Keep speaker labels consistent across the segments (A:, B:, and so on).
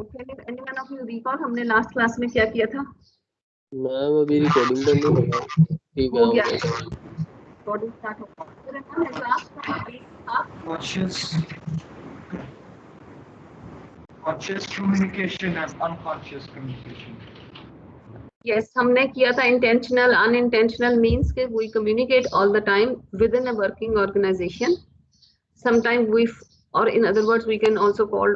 A: can anyone of you recall हमने last class में क्या किया था?
B: मैम अभी रिकॉर्डिंग करनी होगा। ठीक है,
A: हो गया।
B: ओके।
A: रिकॉर्डिंग स्टार्ट हो गया। तो हमने class
C: conscious communication and unconscious communication.
A: Yes, हमने किया था intentional, unintentional means कि we communicate all the time within a working organization. Sometimes we, or in other words, we can also call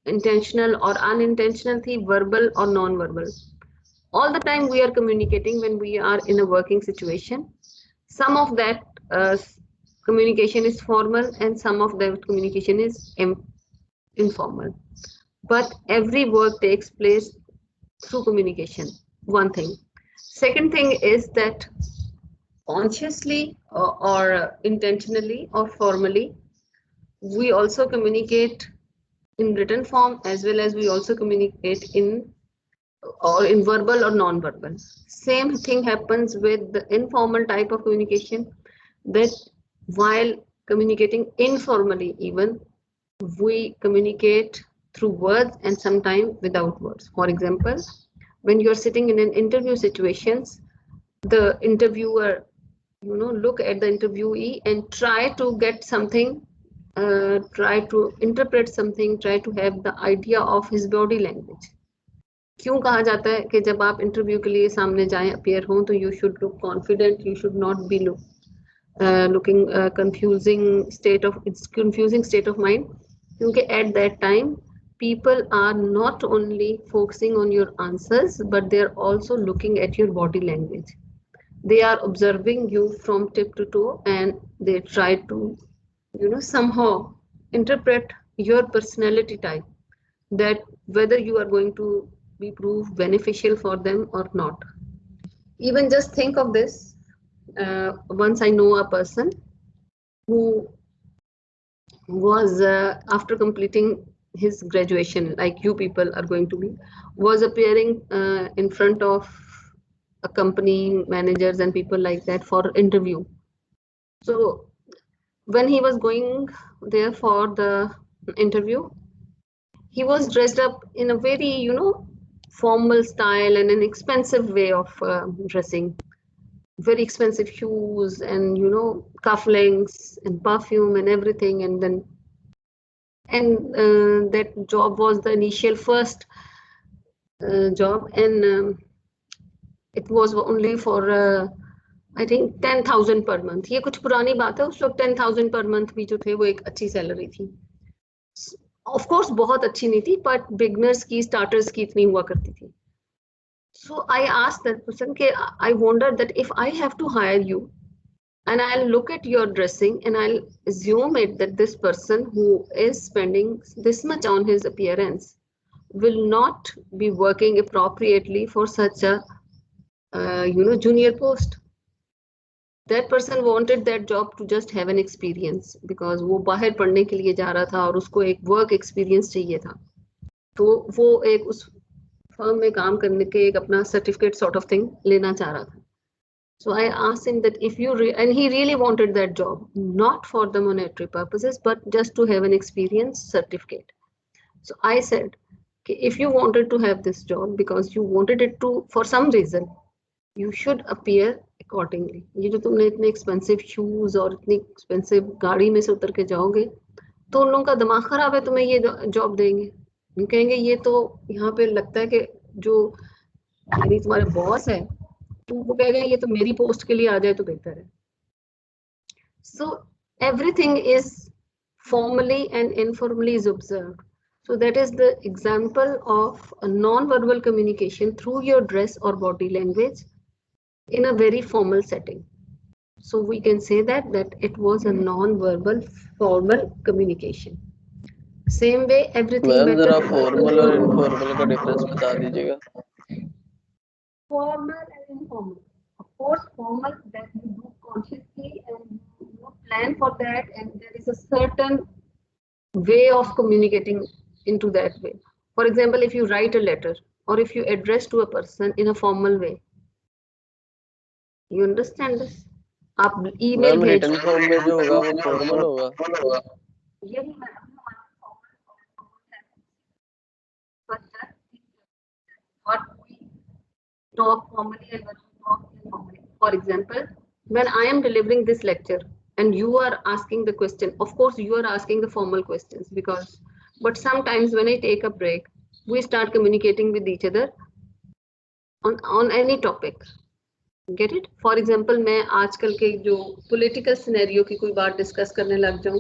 A: intentional or unintentional थी verbal or non-verbal. All the time we are communicating when we are in a working situation. Some of that communication is formal and some of that communication is informal. But every work takes place through communication. One thing. Second thing is that consciously or intentionally or formally, we also communicate in written form as well as we also communicate in verbal or non-verbal. Same thing happens with the informal type of communication, that while communicating informally even, we communicate through words and sometimes without words. For example, when you're sitting in an interview situations, the interviewer, look at the interviewee and try to get something, try to interpret something, try to have the idea of his body language. क्यों कहा जाता है कि जब आप interview के लिए सामने जाएं, अपीयर हों, तो you should look confident, you should not B looking confusing state of mind, क्योंकि at that time people are not only focusing on your answers but they are also looking at your body language. They are observing you from tip to toe and they try to somehow interpret your personality type, that whether you are going to be proved beneficial for them or not. Even just think of this. Once I know a person who was after completing his graduation, like you people are going to be, was appearing in front of a company managers and people like that for interview. So when he was going there for the interview, he was dressed up in a very formal style and an expensive way of dressing. Very expensive shoes and cufflinks and perfume and everything, and then that job was the initial first job, and it was only for I think 10,000 per month. ये कुछ पुरानी बात है, उस वक्त 10,000 per month भी जो थे वो एक अच्छी सैलरी थी. Of course बहुत अच्छी नहीं थी, but beginners की, starters की इतनी हुआ करती थी. So I asked that person, I wonder that if I have to hire you and I'll look at your dressing and I'll assume it that this person who is spending this much on his appearance will not be working appropriately for such a junior post. That person wanted that job to just have an experience because वो बाहर पढ़ने के लिए जा रहा था और उसको एक work experience चाहिए था. तो वो एक उस फर्म में काम करने के एक अपना सर्टिफिकेट sort of thing लेना चाह रहा था. So I asked him that if you and he really wanted that job, not for the monetary purposes, but just to have an experience certificate. So I said, if you wanted to have this job because you wanted it to for some reason, you should appear accordingly. ये जो तुमने इतने expensive shoes और इतनी expensive गाड़ी में से उतर के जाओगे, तो उन लोगों का दिमाग खराब है, तुम्हें ये जॉब देंगे. हम कहेंगे ये तो यहाँ पे लगता है कि जो यानी तुम्हारे बॉस है, वो कहेगा ये तो मेरी पोस्ट के लिए आ जाए तो बेहतर है. So everything is formally and informally is observed. So that is the example of a non-verbal communication through your dress or body language in a very formal setting. So we can say that it was a non-verbal formal communication. Same way everything.
B: Ma'am जरा formal और informal का difference बता दीजिएगा.
A: Formal and informal. Of course, formal that you do consciously and you plan for that, and there is a certain way of communicating into that way. For example, if you write a letter or if you address to a person in a formal way, you understand this? आप email भेज.
B: written form में जो होगा वो formal होगा.
A: यही मैं but talk formally and when to talk informally. For example, when I am delivering this lecture and you are asking the question, of course you are asking the formal questions because, but sometimes when I take a break, we start communicating with each other on any topic. Get it? For example, मैं आजकल के जो political scenario की कोई बात discuss करने लग जाऊं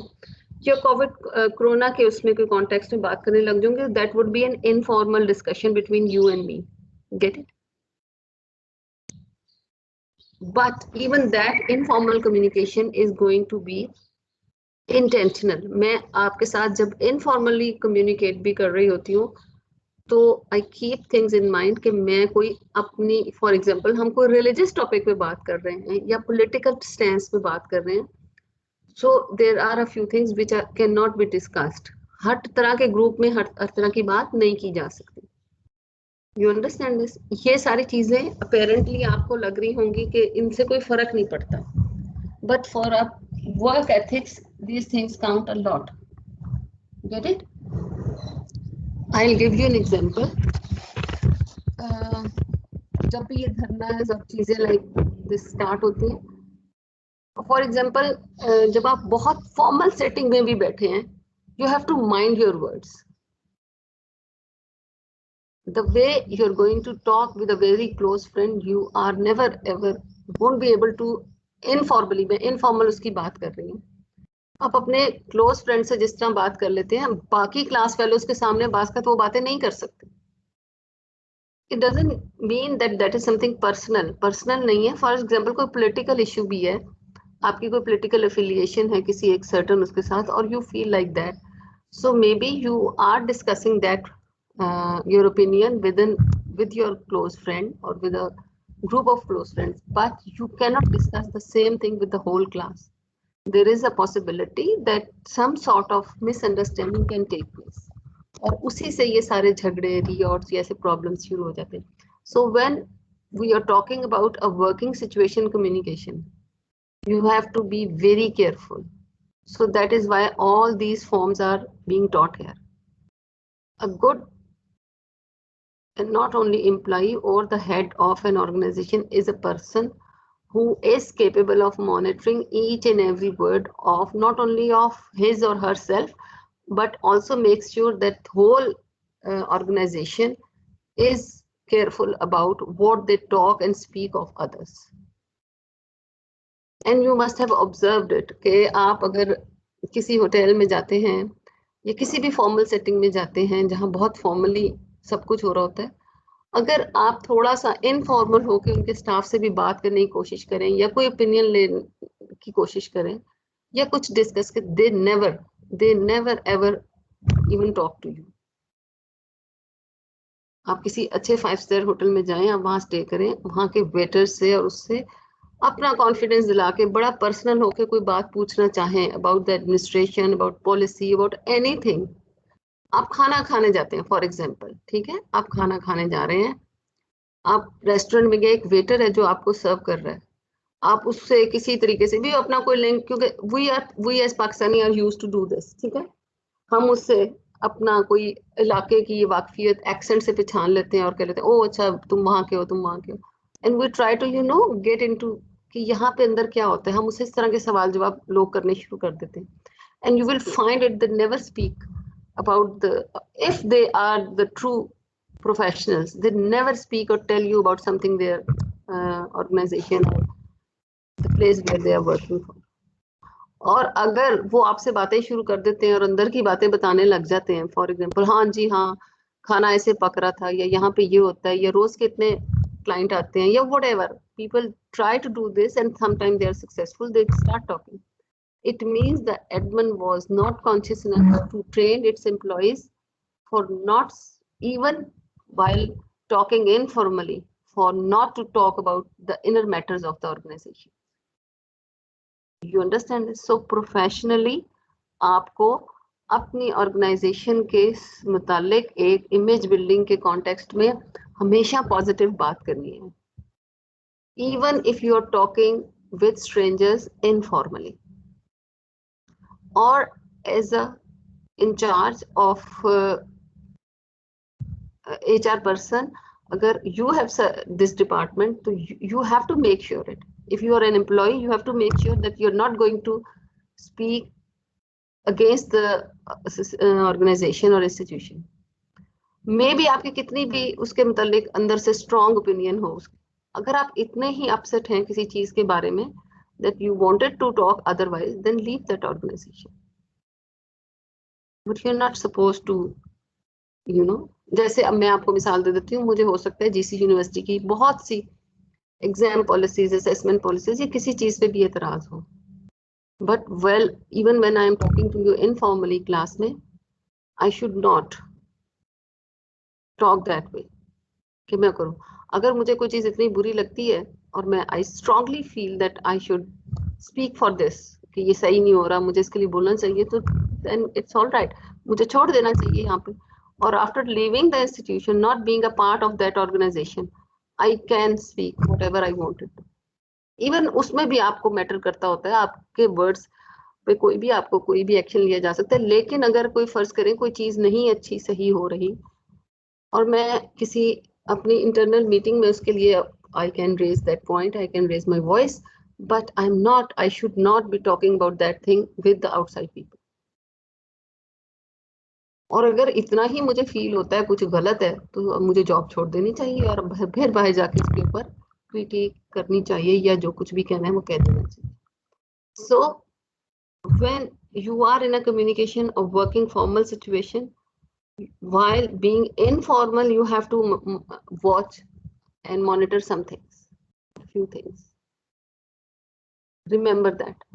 A: या कोविड कोरोना के उसमें कोई कॉन्टेक्स्ट में बात करने लग जाऊंगे, that would be an informal discussion between you and me. Get it? But even that informal communication is going to be intentional. मैं आपके साथ जब informally communicate भी कर रही होती हूँ तो I keep things in mind कि मैं कोई अपनी, for example, हम कोई religious topic पे बात कर रहे हैं या political stance पे बात कर रहे हैं, so there are a few things which cannot be discussed. हर तरह के ग्रुप में हर तरह की बात नहीं की जा सकती. You understand this? ये सारी चीजें apparently आपको लग रही होंगी कि इनसे कोई फर्क नहीं पड़ता, but for a work ethics these things count a lot. Get it? I'll give you an example. जब भी ये धरना है सब चीजें like this start होती हैं. For example, जब आप बहुत formal setting में भी बैठे हैं, you have to mind your words. The way you're going to talk with a very close friend, you are never ever won't be able to informally, मैं informal उसकी बात कर रही हूँ. आप अपने close friend से जिस तरह बात कर लेते हैं, बाकी class fellows के सामने बात वो बातें नहीं कर सकते. It doesn't mean that that is something personal. Personal नहीं है. For example, कोई political issue भी है, आपकी कोई political affiliation है किसी एक certain उसके साथ, और you feel like that. So maybe you are discussing that your opinion with your close friend or with a group of close friends, but you cannot discuss the same thing with the whole class. There is a possibility that some sort of misunderstanding can take place. और उसी से ये सारे झगड़े रियॉट्स ऐसे problems शुरू हो जाते हैं. So when we are talking about a working situation communication, you have to be very careful. So that is why all these forms are being taught here. A good and not only employee or the head of an organization is a person who is capable of monitoring each and every word of not only of his or herself, but also makes sure that whole organization is careful about what they talk and speak of others. And you must have observed it कि आप अगर किसी hotel में जाते हैं या किसी भी फॉर्मल सेटिंग में जाते हैं जहां बहुत फॉर्मली सब कुछ हो रहा होता है, अगर आप थोड़ा सा इनफॉर्मल होकर उनके स्टाफ से भी बात करने की कोशिश करें या कोई ओपिनियन लेने की कोशिश करें या कुछ डिस्कस करें, they never ever even talk to you. आप किसी अच्छे 5 स्टार होटल में जाएं, आप वहां स्टे करें, वहां के वेटर से और उससे अपना कॉन्फिडेंस दिला के बड़ा पर्सनल होके कोई बात पूछना चाहें about the administration, about policy, about anything. आप खाना खाने जाते हैं फॉर एग्जांपल, ठीक है, आप खाना खाने जा रहे हैं, आप रेस्टोरेंट में गए, एक वेटर है जो आपको सर्व कर रहा है, आप उससे किसी तरीके से भी अपना कोई लिंक, क्योंकि we as Pakistani are used to do this, ठीक है, हम उससे अपना कोई इलाके की वाकफियत एक्सेंट से पहचान लेते हैं और कह लेते हैं ओ अच्छा तुम वहां के हो, तुम वहां के हो, and we try to get into कि यहाँ पे अंदर क्या होता है. हम उसे इस तरह के सवाल जवाब लोग करने शुरू कर देते हैं. And you will find it they never speak about if they are the true professionals, they never speak or tell you about something their organization or the place where they are working for. और अगर वो आपसे बातें शुरू कर देते हैं और अंदर की बातें बताने लग जाते हैं, फॉर एग्जांपल हाँ जी हाँ खाना ऐसे पक रहा था या यहाँ पे ये होता है या रोज के इतने क्लाइंट आते हैं या whatever, people try to do this and sometimes they are successful, they start talking. It means the admin was not conscious enough to train its employees for not even while talking informally, for not to talk about the inner matters of the organization. You understand this? So professionally, आपको अपनी organization के मुतालिक एक image building के context में हमेशा positive बात करनी है, even if you are talking with strangers informally. Or as a in charge of HR person, अगर you have this department, तो you have to make sure it. If you are an employee, you have to make sure that you're not going to speak against the organization or institution. May be आपकी कितनी भी उसके मुतालिक अंदर से strong opinion हो, अगर आप इतने ही अपसेट हैं किसी चीज के बारे में that you wanted to talk otherwise, then leave that organization. But you're not supposed to, you know, जैसे अब मैं आपको मिसाल दे देती हूँ, मुझे हो सकता है जीसी यूनिवर्सिटी की बहुत सी एग्जाम पॉलिसीज, असेसमेंट पॉलिसीज या किसी चीज पे भी एतराज हो, but well even when I am talking to you informally class में, I should not talk that way कि मैं करूँ. अगर मुझे कोई चीज इतनी बुरी लगती है और मैं I strongly feel that I should speak for this कि ये सही नहीं हो रहा, मुझे इसके लिए बोलना चाहिए, तो देन इट्स ऑल राइट, मुझे छोड़ देना चाहिए यहाँ पे. और after leaving the institution, not being a part of that organisation, I can speak whatever I wanted to. Even उसमें भी आपको मैटर करता होता है, आपके वर्ड्स पे कोई भी आपको कोई भी एक्शन लिया जा सकता है. लेकिन अगर कोई फर्ज करें कोई चीज नहीं अच्छी सही हो रही और मैं किसी अपनी इंटरनल मीटिंग में उसके लिए I can raise that point, I can raise my voice, but I should not be talking about that thing with the outside people. और अगर इतना ही मुझे फील होता है कुछ गलत है तो मुझे जॉब छोड़ देनी चाहिए और फिर बाहर जाके इसके ऊपर क्रिटिक करनी चाहिए या जो कुछ भी कहना है वो कह देना चाहिए. सो when you are in a communication or working formal situation, while being informal, you have to watch and monitor some things, a few things. Remember that.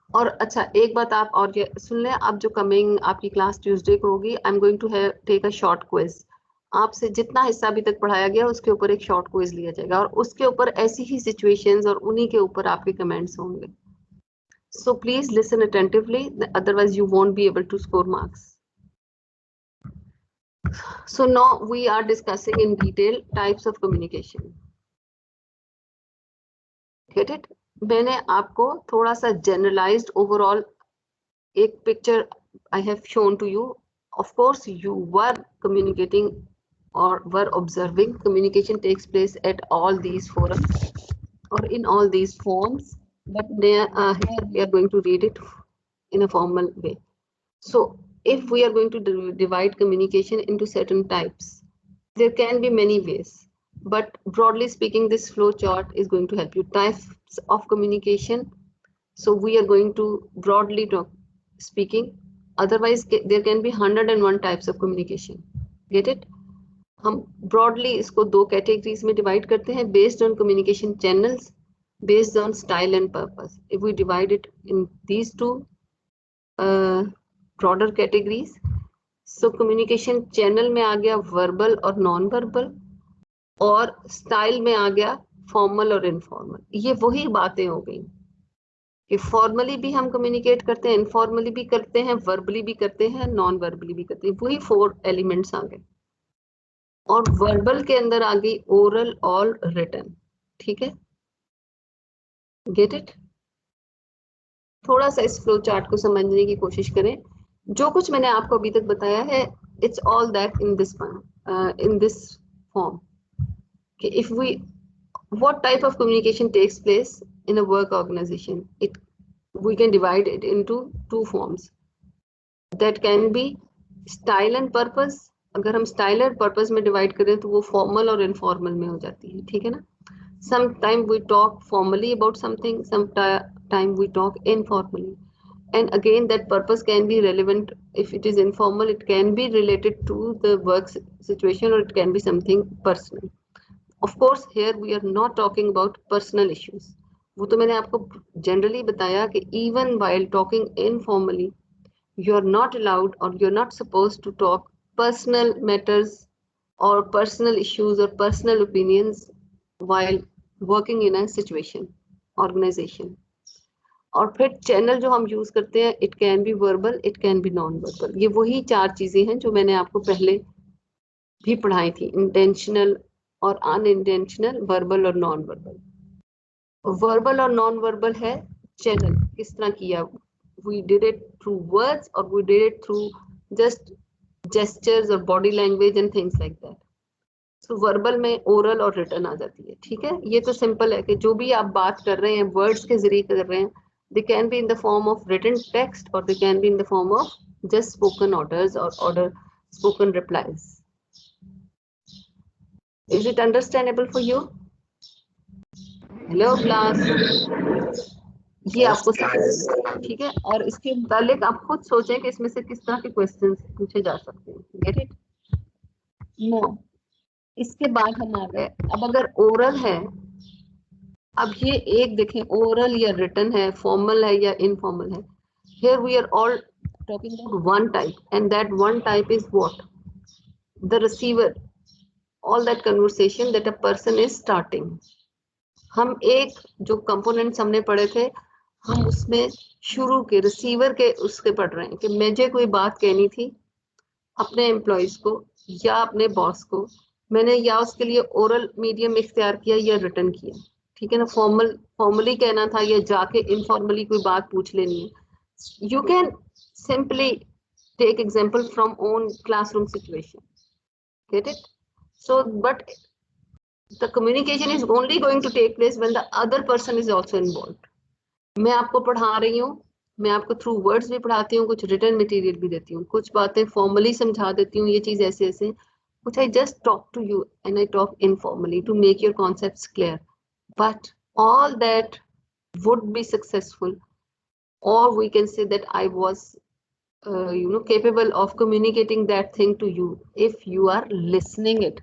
A: और अच्छा एक बात आप और ये सुन लें, आप जो कमिंग आपकी क्लास ट्यूसडे को होगी, I am going to take a short quiz. आपसे जितना हिस्सा अभी तक पढ़ाया गया उसके ऊपर एक शॉर्ट क्विज लिया जाएगा और उसके ऊपर ऐसी ही सिचुएशंस और उन्हीं के ऊपर आपके कमेंट्स होंगे. So please listen attentively, otherwise you won't be able to score marks. So now we are discussing in detail types of communication. Get it? मैंने आपको थोड़ा सा generalized overall एक picture I have shown to you. Of course, you were communicating or were observing. Communication takes place at all these forums or in all these forms, but here we are going to read it in a formal way. So if we are going to divide communication into certain types, there can be many ways, but broadly speaking, this flow chart is going to help you. Types of communication. So we are going to broadly talk speaking. Otherwise, there can be 101 types of communication. Get it? हम broadly इसको दो categories में divide करते हैं based on communication channels, based on style and purpose. If we divide it in these two broader categories, so communication channel में आ गया verbal और non-verbal, और style में आ गया formal और informal. ये वही बातें हो गई कि formally भी हम communicate करते हैं, informally भी करते हैं, verbally भी करते हैं, non-verbally भी करते हैं. वही 4 elements आ गए. और verbal के अंदर आ गई oral और written. ठीक है? Get it? थोड़ा सा इस फ्लो चार्ट को समझने की कोशिश करें. जो कुछ मैंने आपको अभी तक बताया है, it's all that in this form. Okay, if what type of communication takes place in a work organization? We can divide it into 2 forms. That can be style and purpose. अगर हम style and purpose में divide करें तो वो formal और informal में हो जाती है. ठीक है ना? Sometimes we talk formally about something, sometimes we talk informally. And again, that purpose can be relevant. If it is informal, it can be related to the work situation or it can be something personal. Of course, here we are not talking about personal issues. वो तो मैंने आपको generally बताया कि even while talking informally, you are not allowed or you're not supposed to talk personal matters or personal issues or personal opinions while working in a situation, organization. और फिर channel जो हम यूज करते हैं, it can be verbal, it can be non verbal. ये वही 4 चीजें हैं जो मैंने आपको पहले भी पढ़ाई थी, इंटेंशनल और अनइंटेंशनल, वर्बल और नॉन वर्बल. वर्बल और नॉन वर्बल है चैनल, किस तरह किया, we did it through words or we did it through just gestures or body language and things like that. तो वर्बल में ओरल और रिटन आ जाती है, ठीक है। ये तो सिंपल है कि जो भी आप बात कर रहे हैं वर्ड्स के जरिए कर रहे हैं, they can be in the form of written text और they can be in the form of just spoken orders और order spoken replies. Is it understandable for you? Hello class, ये
B: Yes.
A: आपको समझ, ठीक है। और इसके मुतालिक आप खुद सोचें कि इसमें से किस तरह के क्वेश्चंस पूछे जा सकते हैं। Get it? नो। इसके बाद हम आ गए, अब अगर ओरल है, अब ये एक देखें, ओरल या रिटन है, फॉर्मल है या इनफॉर्मल है। Here we are all talking about one type, and that one type is what? The receiver, all that conversation that a person is starting. हम एक जो कंपोनेंट्स हमने पढ़े थे, हम उसमें शुरू के रिसीवर के उसके पढ़ रहे हैं कि मुझे कोई बात कहनी थी अपने एम्प्लॉयज को या अपने बॉस को, मैंने या उसके लिए ओरल मीडियम इख्तियार किया या रिटन किया, ठीक है ना। फॉर्मली कहना था या जाके इनफॉर्मली कोई बात पूछ लेनी है। You can simply take example from own classroom situation, get it? So but the communication is only going to take place when the other person is also involved. मैं आपको पढ़ा रही हूँ, मैं आपको थ्रू वर्ड्स भी पढ़ाती हूँ, कुछ रिटन मटेरियल भी देती हूँ, कुछ बातें फॉर्मली समझा देती हूँ, ये चीज ऐसे ऐसे, कुछ I just talk to you and I talk informally to make your concepts clear, but all that would be successful, or we can say that I was capable of communicating that thing to you if you are listening it.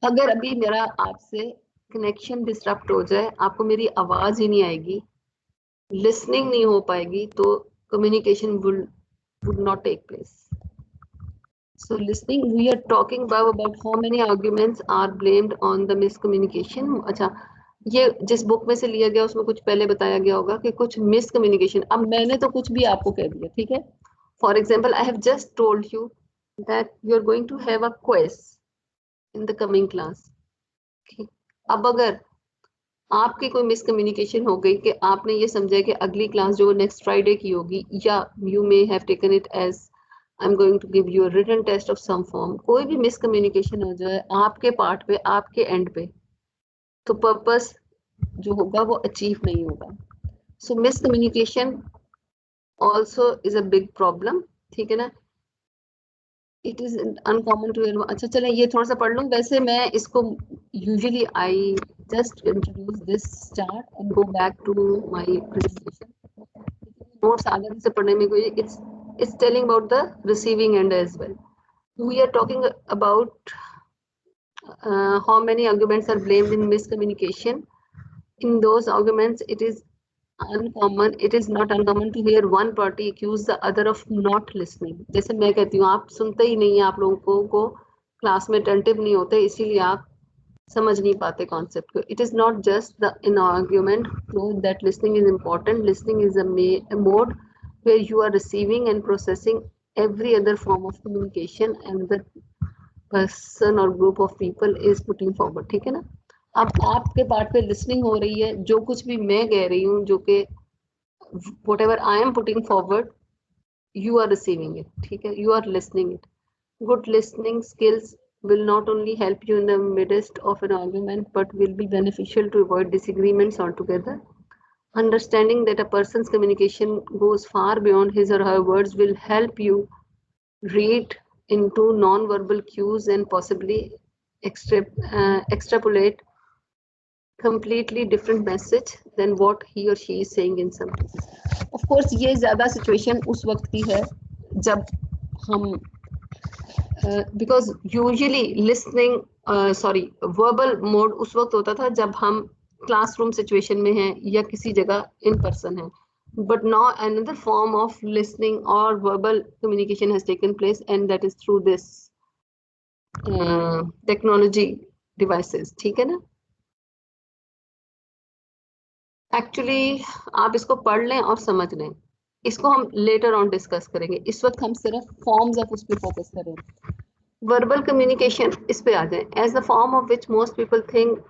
A: अगर अभी मेरा आपसे connection disturb हो जाए, आपको मेरी आवाज ही नहीं आएगी, लिसनिंग नहीं हो पाएगी, तो communication would not take place. So listening, we are talking about how many arguments are blamed on the miscommunication. अच्छा, ये जिस बुक में से लिया गया उसमें कुछ पहले बताया गया होगा कि कुछ मिसकम्युनिकेशन, अब मैंने तो कुछ भी आपको कह दिया, ठीक है। For example, I have just told you that you are going to have a quiz in the coming class. अब अगर आपकी कोई मिसकम्युनिकेशन हो गई कि आपने ये समझा कि अगली क्लास जो नेक्स्ट फ्राइडे की होगी, या you may have taken it as I am going to give you a written test of some form, कोई भी मिसकम्युनिकेशन हो जाए आपके पार्ट पे, आपके एंड पे, तो पर्पस जो होगा वो अचीव नहीं होगा। So miscommunication also is a big problem, ठीक है ना। इट इज अनकॉमन टू, अच्छा चले ये थोड़ा सा पढ़ लूँ। वैसे मैं इसको usually I just introduce this chart and go back to my presentation. Notes आगे से पढ़ने में कोई, it's telling about the receiving end as well. We are talking about how many arguments are blamed in miscommunication. In those arguments, it is not uncommon to hear one party accuse the other of not listening. जैसे मैं कहती हूँ आप सुनते ही नहीं है, आप लोगों को क्लास में अटेंटिव नहीं होते, इसीलिए आप समझ नहीं पाते कॉन्सेप्ट को. It is not just the in argument that listening is important. Listening is a mode where you are receiving and processing every other form of communication and the person or group of people is putting forward. ठीक है ना. अब आपके part पे listening हो रही है, जो कुछ भी मैं कह रही हूँ, जो कि whatever I am putting forward, you are receiving it. ठीक है, you are listening it. Good listening skills will not only help you in the midst of an argument, but will be beneficial to avoid disagreements altogether. Understanding that a person's communication goes far beyond his or her words will help you read into non-verbal cues and possibly extrapolate completely different message than what he or she is saying in some cases. Of course, ये ज़्यादा situation उस वक्त की है जब हम because usually listening verbal mode उस वक्त होता था जब हम क्लासरूम सिचुएशन में हैं या किसी जगह इन पर्सन है. But now another form of listening or verbal communication has taken place, and that is through this technology devices. ठीक है ना. एक्चुअली आप इसको पढ़ लें और समझ लें, इसको हम लेटर ऑन डिस्कस करेंगे. इस वक्त हम सिर्फ फॉर्म्स ऑफ उस पर फोकस करेंगे. Verbal communication इस पे आ जाए. As the form of which most people think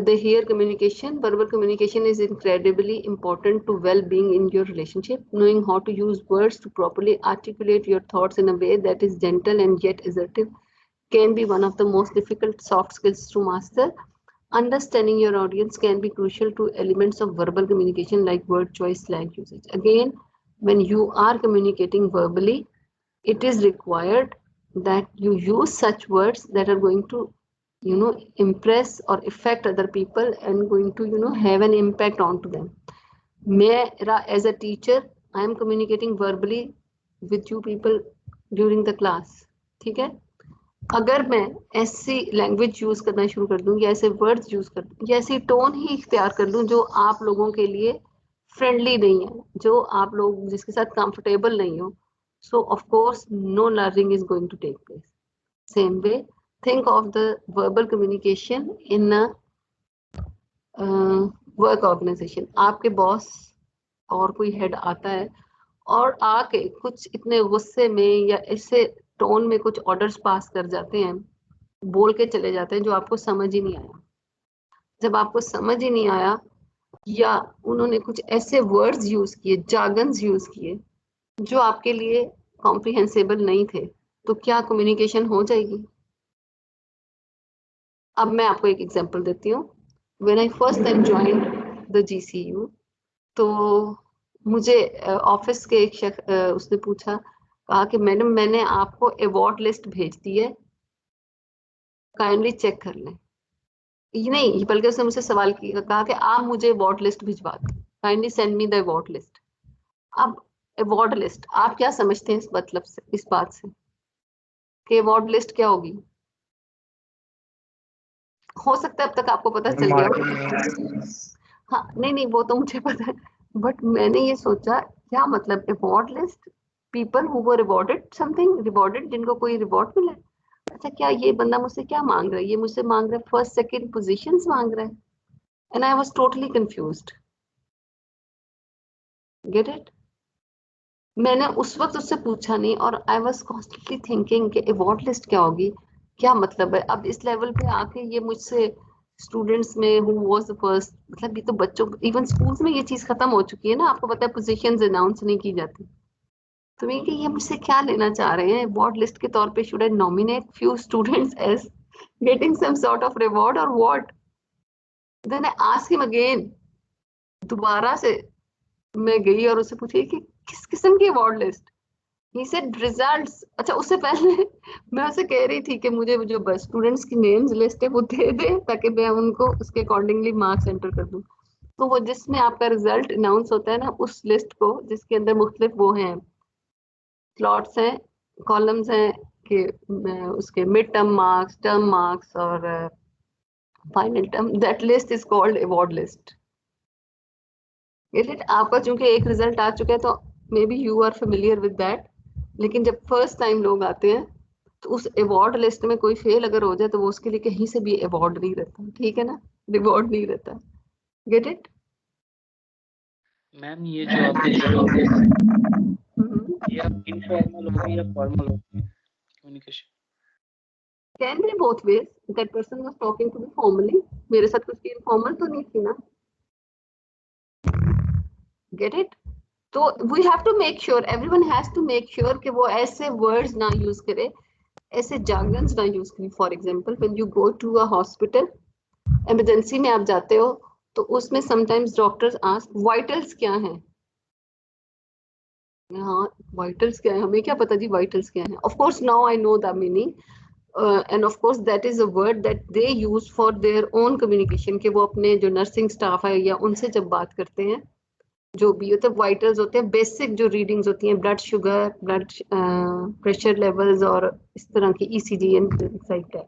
A: they hear communication, verbal communication is incredibly important to well-being in your relationship. Knowing how to use words to properly articulate your thoughts in a way that is gentle and yet assertive can be one of the most difficult soft skills to master. Understanding your audience can be crucial to elements of verbal communication like word choice, slang usage. Again, when you are communicating verbally, it is required that you use such words that are going to, impress or affect other people and going to, have an impact onto them. मेरा as a teacher, I am communicating verbally with you people during the class. ठीक है? अगर मैं ऐसी language use करना शुरू कर दूं या ऐसे वर्ड्स यूज कर दूं या ऐसी टोन ही इख्तियार कर लूं जो आप लोगों के लिए फ्रेंडली नहीं है, जो आप लोग जिसके साथ कंफर्टेबल नहीं हो, so of course no learning is going to take place. Same way, think of the verbal communication in a work organization. आपके बॉस और कोई हेड आता है और आके कुछ इतने गुस्से में या ऐसे टोन में कुछ ऑर्डर्स पास कर जाते हैं, बोल के चले जाते हैं जो आपको समझ ही नहीं आया. जब आपको समझ ही नहीं आया या उन्होंने कुछ ऐसे वर्ड्स यूज किए, जार्गन्स यूज किए जो आपके लिए कॉम्प्रिहेंसिबल नहीं थे, तो क्या कम्युनिकेशन हो जाएगी? अब मैं आपको एक एग्जांपल देती हूँ. When I first time joined the GCU, तो मुझे ऑफिस के एक शख्स उसने पूछा, कहा कि मैडम मैंने आपको अवार्ड लिस्ट भेज दी है, काइंडली चेक कर लें. ये नहीं, बल्कि उसने मुझसे सवाल किया, कहा कि आप मुझे अवार्ड लिस्ट भिजवा दें, kindly send me the award list. अब अवार्ड लिस्ट आप क्या समझते हैं इस मतलब से, इस बात से कि अवार्ड लिस्ट क्या होगी? हो सकता है अब तक आपको पता चल गया हो. हाँ, नहीं वो तो मुझे पता है, बट मैंने ये सोचा क्या मतलब award list, people who were rewarded something, rewarded जिनको कोई रिवॉर्ड मिला. अच्छा, क्या ये बंदा मुझसे क्या मांग रहा है? ये मुझसे मांग रहा है फर्स्ट सेकंड पोजीशंस मांग रहा है. And I was totally confused. Gate it? मैंने उस वक्त उससे पूछा नहीं और आई वाज कॉन्स्टेंटली थिंकिंग कि अवार्ड लिस्ट क्या होगी, क्या मतलब है. अब इस लेवल पे आके ये मुझसे स्टूडेंट्स में हु वाज द फर्स्ट, मतलब ये तो बच्चों, इवन स्कूल्स में ये चीज खत्म हो चुकी है ना. आपको पता है पोजीशंस अनाउंस नहीं की जाती. तो मैं कि ये मुझसे क्या लेना चाह रहे हैं अवार्ड लिस्ट के तौर पे? Should I nominate few students as getting some sort of reward और what? Then I ask him again. दोबारा से मैं गई और उससे पूछी कि किस किस्म की award list? He said results. अच्छा, उससे पहले मैं उसे कह रही थी कि मुझे जो बस स्टूडेंट्स की नेम्स लिस्ट है वो दे दे ताकि मैं उनको उसके अकॉर्डिंगली मार्क्स एंटर कर दूं. तो वो जिसमें आपका रिजल्ट अनाउंस होता है ना, उस लिस्ट को जिसके अंदर मुख्तलिफ वो हैं, स्लॉट्स हैं, कॉलम्स हैं कि उसके mid term marks, term marks और final term, that list is called award list. आपका चूंकि एक रिजल्ट आ चुका है तो maybe you are familiar with that, लेकिन जब फर्स्ट टाइम लोग आते हैं तो उस अवार्ड लिस्ट में कोई फेल अगर हो जाए तो वो उसके लिए कहीं से भी अवार्ड नहीं रहता. ठीक है ना, रिवॉर्ड नहीं रहता. Get it?
B: मैम ये जो आपने ये इनफॉर्मल होगी या फॉर्मल होगी communication?
A: Can be both ways. That person was talking to me formally, मेरे साथ कुछ इनफॉर्मल तो नहीं थी ना. Get it? तो we have to make sure, everyone has to make sure कि वो ऐसे वर्ड्स ना यूज करे, ऐसे जार्गन्स ना यूज करें. For example, when you go to a hospital, emergency में आप जाते हो तो उसमें समटाइम्स डॉक्टर्स आस्क वाइटल्स क्या हैं. हाँ, वाइटल्स क्या है, हमें क्या पता जी वाइटल्स क्या है. Of course now I know the meaning end of course that is a word that they use for their own communication, कि वो अपने जो नर्सिंग स्टाफ है या उनसे जब बात करते हैं, जो भी होता है वाइटल्स होते हैं, बेसिक जो रीडिंग्स होती हैं, blood sugar, blood pressure levels और इस तरह की ECG and like that,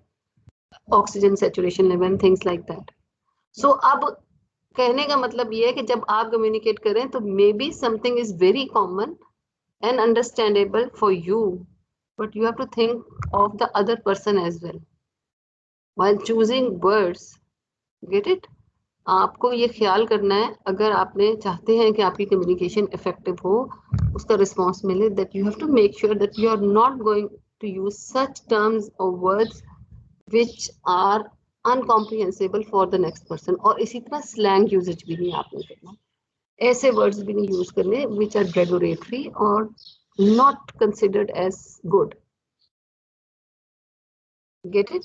A: oxygen saturation level, things like that. So अब कहने का मतलब ये है कि जब आप कम्युनिकेट करें तो may be something is very common and understandable for you, but you have to think of the other person as well while choosing words. Get it? आपको ये ख्याल करना है, अगर आपने चाहते हैं कि आपकी कम्युनिकेशन इफेक्टिव हो, उसका रिस्पॉन्स मिले, that you have to make sure that you are not going to use such terms or words which are uncomprehensible for the next person. और इसी तरह स्लैंग यूजेज भी नहीं आपने करना, ऐसे वर्ड्स भी नहीं यूज करने which are derogatory or not considered as good. Get it?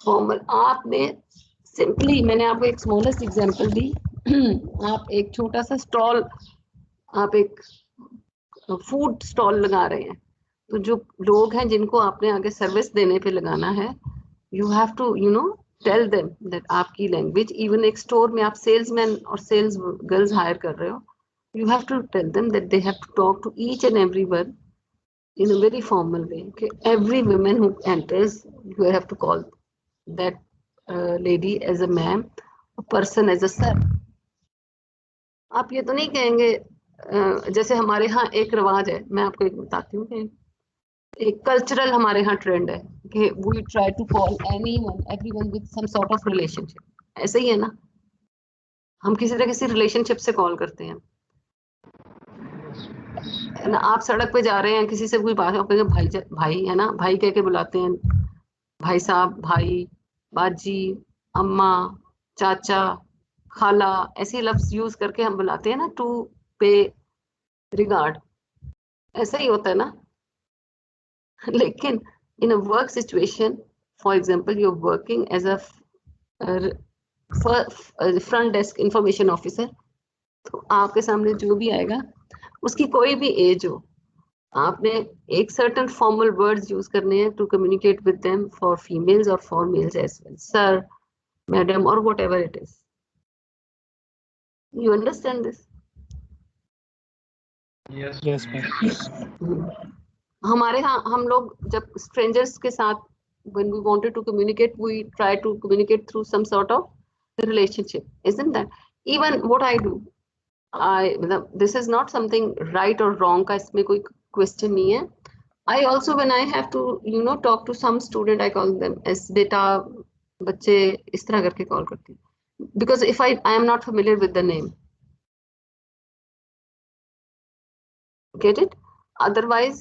A: Formal, आपने सिंपली, मैंने आपको एक स्मॉलेस्ट एग्जांपल दी। आप एक छोटा सा स्टॉल, आप एक फूड स्टॉल लगा रहे हैं, तो जो लोग हैं जिनको आपने आगे सर्विस देने पे लगाना है, you have to tell them that आपकी लैंग्वेज, इवन एक स्टोर में आप सेल्समैन और सेल्स गर्ल्स हायर कर रहे हो, you have to tell them that they have to talk to each and everyone in a very formal way. Okay? Every woman who enters, you have to call that lady as a ma'am, a person as a sir. आप ये तो नहीं कहेंगे, जैसे हमारे यहाँ एक रिवाज है, मैं आपको एक बताती हूँ कि एक कल्चरल हमारे यहाँ ट्रेंड है कि we try to call everyone with some sort of relationship. ऐसे ही है ना, हम किसी न किसी रिलेशनशिप से कॉल करते हैं ना। आप सड़क पे जा रहे हैं, किसी से कोई बात है, भाई भाई है ना, भाई कह के बुलाते हैं, भाई साहब, भाई, बाजी, अम्मा, चाचा, खाला, ऐसे लफ्ज यूज करके हम बुलाते हैं ना, टू पे रिगार्ड। ऐसा ही होता है ना। लेकिन in a work situation, for example you are working as a front desk information officer, तो आपके सामने जो भी आएगा, उसकी कोई भी एज हो, आपने एक सर्टेन फॉर्मल वर्ड्स यूज करने हैं to communicate with them, for females और for males as well, sir, madam और whatever it is. You understand this?
C: Yes, ma'am.
A: हमारे यहाँ हम लोग जब स्ट्रेंजर्स के साथ, when we wanted to communicate, we try to communicate through some sort of relationship, isn't that? Even what I do, this is not something right or wrong का इसमें कोई question नहीं है। I also, when I have to talk to some student, I call them as beta, बच्चे, इस तरह करके call करती हूँ, because if I am not familiar with the name, get it? Otherwise,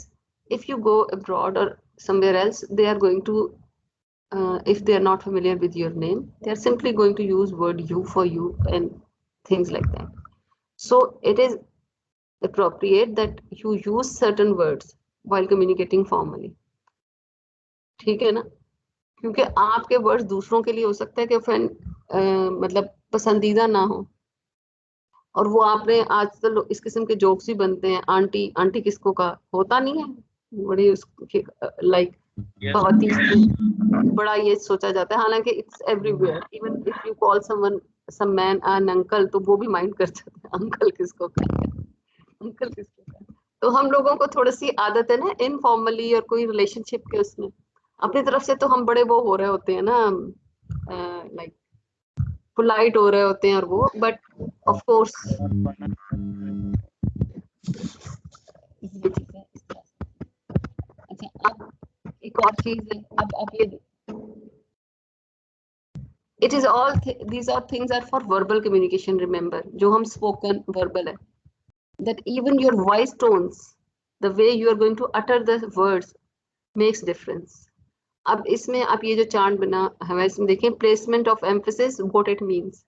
A: if you go abroad or somewhere else, they are going to, if they are not familiar with your name, they are simply going to use word you for you and things like that. So it is appropriate that you use certain words while communicating formally. ठीक है ना? क्योंकि आपके words दूसरों के लिए हो सकता है कि मतलब पसंदीदा ना हो, और वो आपने, आज तो इस किस्म के जोक्स भी बनते हैं, आंटी आंटी किसको का होता नहीं है, बड़ी उसके लाइक बहुत ही बड़ा ये सोचा जाता है, हालांकि it's everywhere. Even if you call someone, some man an uncle, तो वो भी माइंड कर जाते हैं, अंकल किसको कहते हैं, अंकल किसको कहते हैं। तो हम लोगों को थोड़ी सी आदत है ना, इनफॉर्मली और कोई रिलेशनशिप के उसमें, अपनी तरफ से तो हम बड़े वो हो रहे होते हैं ना, लाइक पोलाइट हो रहे होते हैं, और वो, बट ऑफ कोर्स ये चीज है। अच्छा, अब एक और चीज है, अब आप ये, it is all these are things are for verbal communication, remember, जो हम spoken verbal है, that even your voice tones, the way you are going to utter the words makes difference. अब इसमें आप ये जो चार्ट बना है, इसमें देखिए, placement of emphasis, what it means.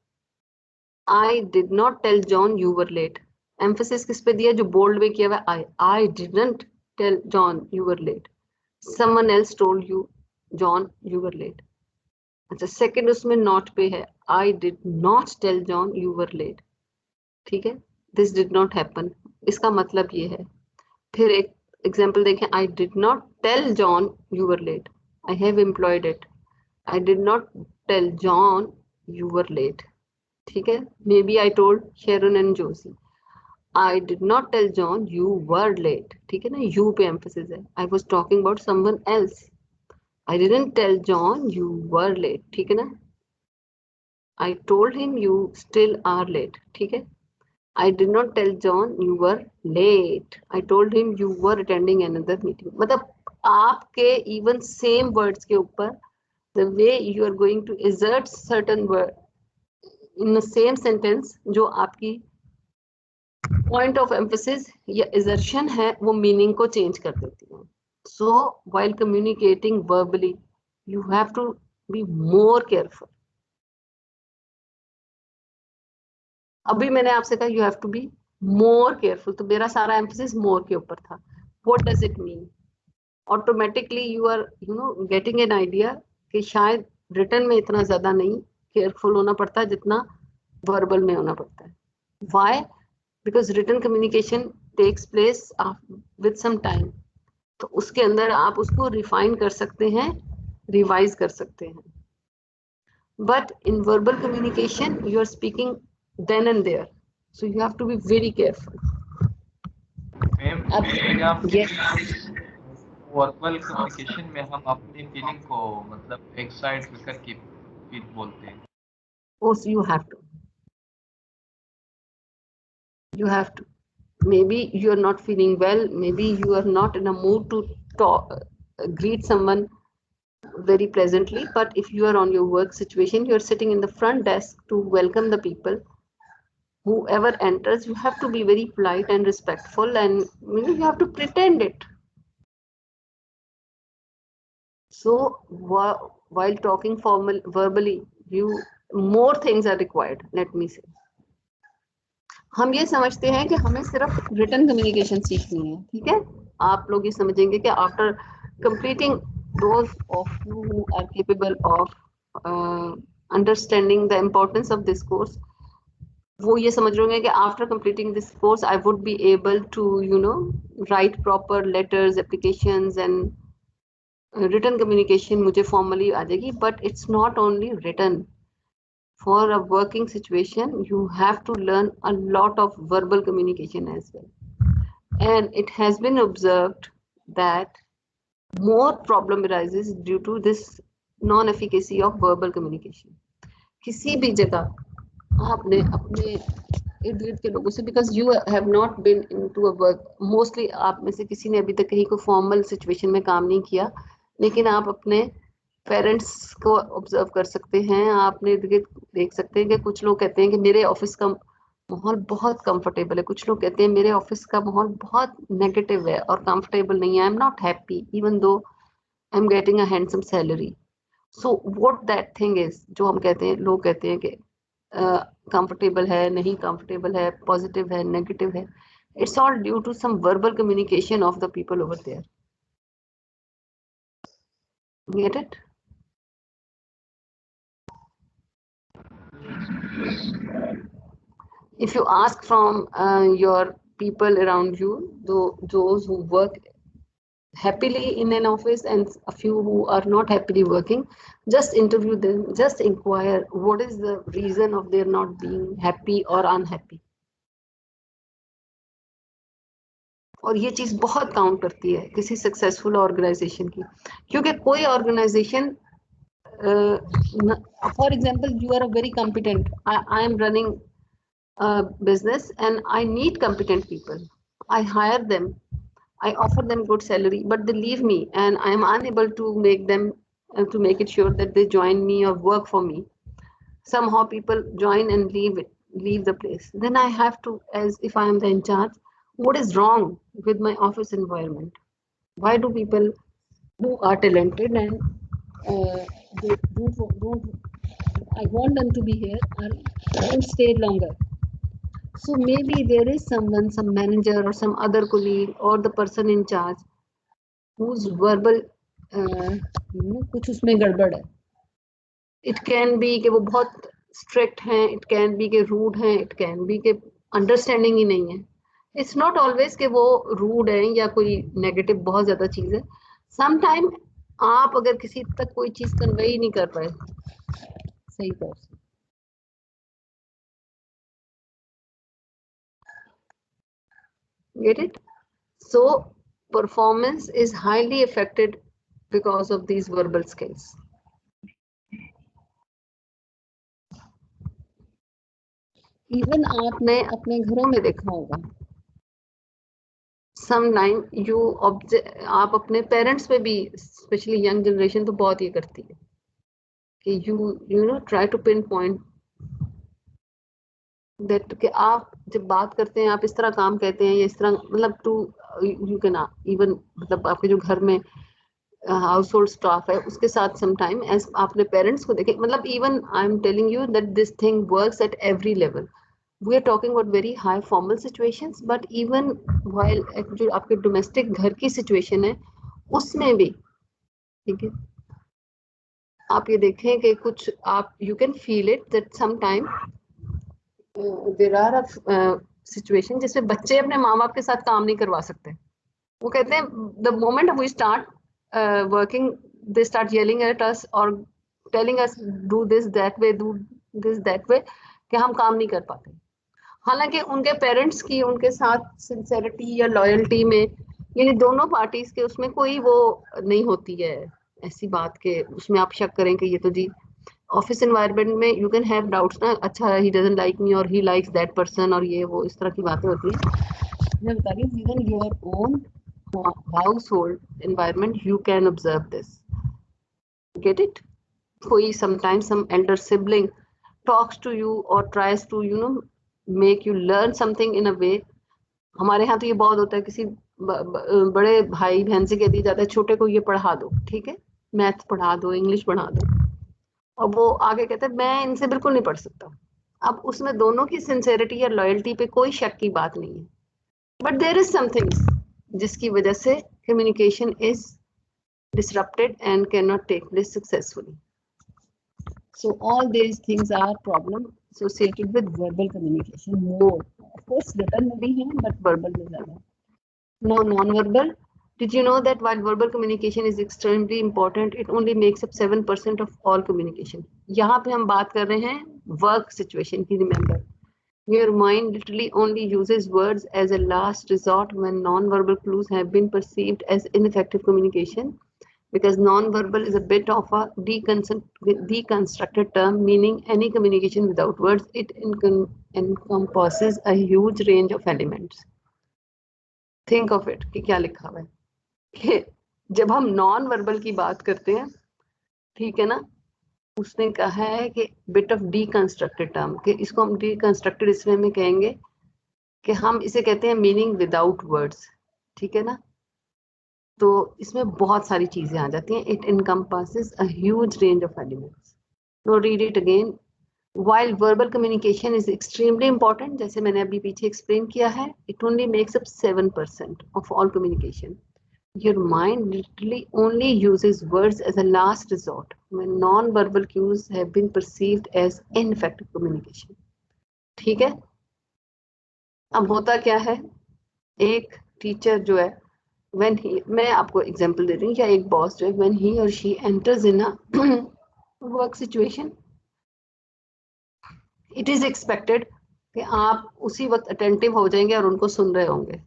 A: I did not tell John you were late. Emphasis किस पे दिया, जो बोल्ड में किया हुआ, I didn't tell John you were late. Someone else told you John you were late. अच्छा, second उसमें not पे है, I did not tell John you were late. ठीक है, this did not happen, इसका मतलब ये है। फिर एक एग्जाम्पल देखें, I did not tell John you were late. I have employed it. I did not tell John you were late. ठीक है, maybe I told Sharon and Joshi, I did not tell John you were late. ठीक है ना, you पे emphasis है, I was talking about someone else, I didn't tell John you were late. ठीक है ना, I told him you still are late. ठीक है, I did not tell John you were late, I told him you were attending another meeting. मतलब आपके even same words के ऊपर the way you are going to exert certain word in the same sentence, जो आपकी point of emphasis या assertion है, वो meaning को change कर देती है। So while communicating verbally, you have to be more careful. अभी मैंने आपसे कहा you have to be more careful, तो मेरा सारा emphasis more के ऊपर था। What does it mean? Automatically you are getting an idea कि शायद रिटर्न में इतना ज्यादा नहीं केयरफुल होना पड़ता जितना वर्बल में होना पड़ता है. Why? Because written communication takes place with some time. तो उसके अंदर आप उसको रिफाइन कर सकते हैं, रिवाइज कर सकते हैं. But in verbal communication you are speaking then and there, so you have to be very careful.
D: Ma'am क्या
A: Yes.
D: वर्बल कम्युनिकेशन में हम अपनी फीलिंग को मतलब एक साइड में करके फिर बोलते हैं?
A: Course you have to. You have to. Maybe you are not feeling well. Maybe you are not in a mood to talk, greet someone very pleasantly. But if you are on your work situation, you are sitting in the front desk to welcome the people. Whoever enters, you have to be very polite and respectful, and you have to pretend it. So while talking verbally, more things are required. Let me say. हम ये समझते हैं कि हमें सिर्फ written communication सीखनी है, ठीक है. आप लोग ये समझेंगे कि after completing those of you who are capable of understanding the importance of this course, वो ये समझ रहे होंगे कि after completing this course I would be able to write proper letters, applications and written communication मुझे formally आ जाएगी. But it's not only written. For a working situation, you have to learn a lot of verbal communication as well. And it has been observed that more problem arises due to this non-efficacy of verbal communication. किसी भी जगह आपने अपने इर्द गिर्द के लोगों से, because you have not been into a work, mostly आप में से किसी ने अभी तक कहीं को formal situation में काम नहीं किया, लेकिन आप अपने पेरेंट्स को ऑब्जर्व कर सकते हैं. आपने देख सकते हैं कि कुछ लोग कहते हैं कि मेरे ऑफिस का माहौल बहुत कंफर्टेबल है, कुछ लोग कहते हैं मेरे ऑफिस का माहौल बहुत नेगेटिव है और कंफर्टेबल नहीं है. I am not happy even though I am getting a handsome salary. So what that thing is, जो हम कहते हैं, लोग कहते हैं कि कंफर्टेबल है, नहीं कंफर्टेबल है, पॉजिटिव है, नेगेटिव है. It's all due to some verbal communication of the people over there. Get it? If you ask from your people around you, those who work happily in an office and a few who are not happily working, just interview them, just inquire what is the reason of their not being happy or unhappy. और ये चीज बहुत count करती है किसी successful organisation की, क्योंकि कोई organisation, for example you are a very competent, I am running business and I need competent people. I hire them, I offer them good salary, but they leave me and I am unable to make them to make it sure that they join me or work for me. Somehow people join and leave the place. Then I have to, as if I am the in charge, what is wrong with my office environment? Why do people who are talented and they don't I want them to be here or don't stay longer? So maybe there is someone, some manager or some other colleague or the person in charge whose verbal कुछ उसमें गड़बड़ है. It can be कि वो बहुत strict हैं, it can be कि rude हैं, it can be कि understanding ही नहीं है. It's not always कि वो rude है या कोई negative बहुत ज्यादा चीज है. Sometime आप अगर किसी तक कोई चीज convey ही नहीं कर पाए सही तरह से, get it? So performance is highly affected because of these verbal skills. Even आपने अपने घरों में देखा होगा, sometime आप अपने पेरेंट्स पे भी, स्पेशली यंग जनरेशन तो बहुत ये करती है कि you try to pinpoint that कि आप जब बात करते हैं आप इस तरह काम कहते हैं या इस तरह, मतलब टू यू कैन इवन, मतलब आपके जो घर में हाउस होल्ड स्टाफ है उसके साथ समटाइम एज आपने पेरेंट्स को देखे, मतलब even I am telling you that this thing works at every level. We are talking about very high formal situations, but even while जो आपके डोमेस्टिक घर की सिचुएशन है उसमें भी, ठीक है, आप ये देखें कि कुछ आप you can feel it that some time there are situation जिसमें बच्चे अपने माँ बाप के साथ काम नहीं करवा सकते. वो कहते हैं the moment we start working they start yelling at us और telling us do this that way, do this that way, कि हम काम नहीं कर पाते. हालांकि उनके पेरेंट्स की उनके साथ सिंसेरिटी या लॉयल्टी में, यानी दोनों पार्टीज के उसमें कोई वो नहीं होती है ऐसी बात के उसमें आप शक करें कि ये तो जी ऑफिस एनवायरनमेंट में यू कैन हैव डाउट्स ना, अच्छा ही डजंट लाइक मी और ही लाइक्स दैट पर्सन और ये वो इस तरह की बातें होती है. मैं बता रही हूँ even your own household environment you can observe this. Get it? कोई sometimes some elder sibling talks to you or tries to make you learn something in a way. हमारे यहाँ तो ये बहुत होता है, किसी बड़े भाई बहन से कह दिया जाता है छोटे को ये पढ़ा दो, ठीक है, मैथ पढ़ा दो, इंग्लिश पढ़ा दो, और वो आगे कहते हैं मैं इनसे बिल्कुल नहीं पढ़ सकता. अब उसमें दोनों की सिंसेरिटी या लॉयल्टी पे कोई शक की बात नहीं है, बट देयर इज समथिंग जिसकी वजह से communication is disrupted and cannot take place successfully. So all these things are problem associated with verbal communication more. Of course, written में भी है, but verbal में ज़्यादा. Now non-verbal. Did you know that while verbal communication is extremely important, it only makes up 7% of all communication. यहाँ पे हम बात कर रहे हैं work situation की. Remember, your mind literally only uses words as a last resort when non-verbal clues have been perceived as ineffective communication, because non-verbal is a bit of a deconstructed term meaning any communication without words. It encompasses a huge range of elements. Think of it कि क्या लिखा हुआ है कि जब हम non-verbal की बात करते हैं, ठीक है ना, उसने कहा है कि बिट ऑफ डीकंस्ट्रक्टेड टर्म, कि इसको हम डीकंस्ट्रक्टेड इसमें में कहेंगे कि हम इसे कहते हैं मीनिंग विदाउट वर्ड्स, ठीक है ना. तो इसमें बहुत सारी चीजें आ जाती हैं. It encompasses a huge range of elements. No read it again. While verbal communication is extremely important, जैसे मैंने अभी पीछे एक्सप्लेन किया है, it only makes up 7% of all communication. Your mind literally only uses words as a last resort when non-verbal cues have been perceived as ineffective communication. ठीक है. अब होता क्या है, एक टीचर जो है, when he, मैं आपको एग्जांपल दे रही हूँ, या एक बॉस जो है, when he or she enters in a work situation, it is expected कि आप उसी वक्त अटेंटिव हो जाएंगे और उनको सुन रहे होंगे,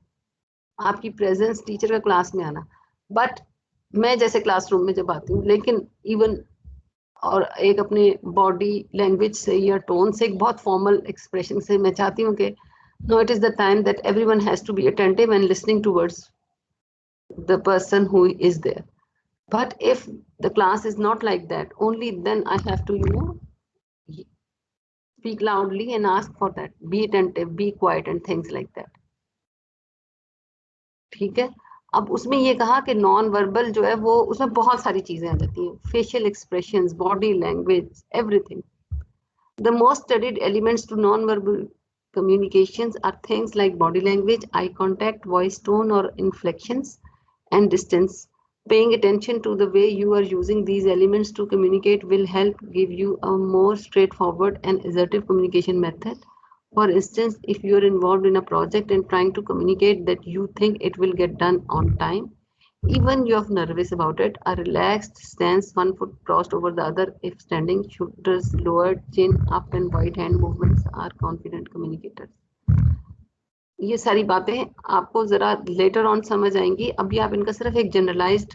A: आपकी प्रेजेंस टीचर का क्लास में आना. बट मैं जैसे क्लासरूम में जब आती हूँ, लेकिन इवन और एक अपने बॉडी लैंग्वेज से या टोन से, एक बहुत फॉर्मल एक्सप्रेशन से मैं चाहती हूँ कि no, it is the time that everyone has to be attentive and listening towards the person who is there. But if the class is not like that, only then I have to speak loudly and ask for that, be attentive, be quiet and things like that. ठीक है. अब उसमें ये कहा कि non verbal जो है वो, उसमें बहुत सारी चीजें आ जाती हैं, facial expressions, body language, everything. The most studied elements to non-verbal communications are things like body language, eye contact, voice tone or inflections, and distance. Paying attention to the way you are using these elements to communicate will help give you a more straightforward and assertive communication method. For instance, if you are involved in a project and trying to communicate that you think it will get done on time, even you are nervous about it, a relaxed stance, one foot crossed over the other if standing, shoulders lowered, chin up and wide hand movements are confident communicators. ये सारी बातें आपको जरा later on समझ आएंगी. अभी आप इनका सिर्फ एक जनरलाइज्ड,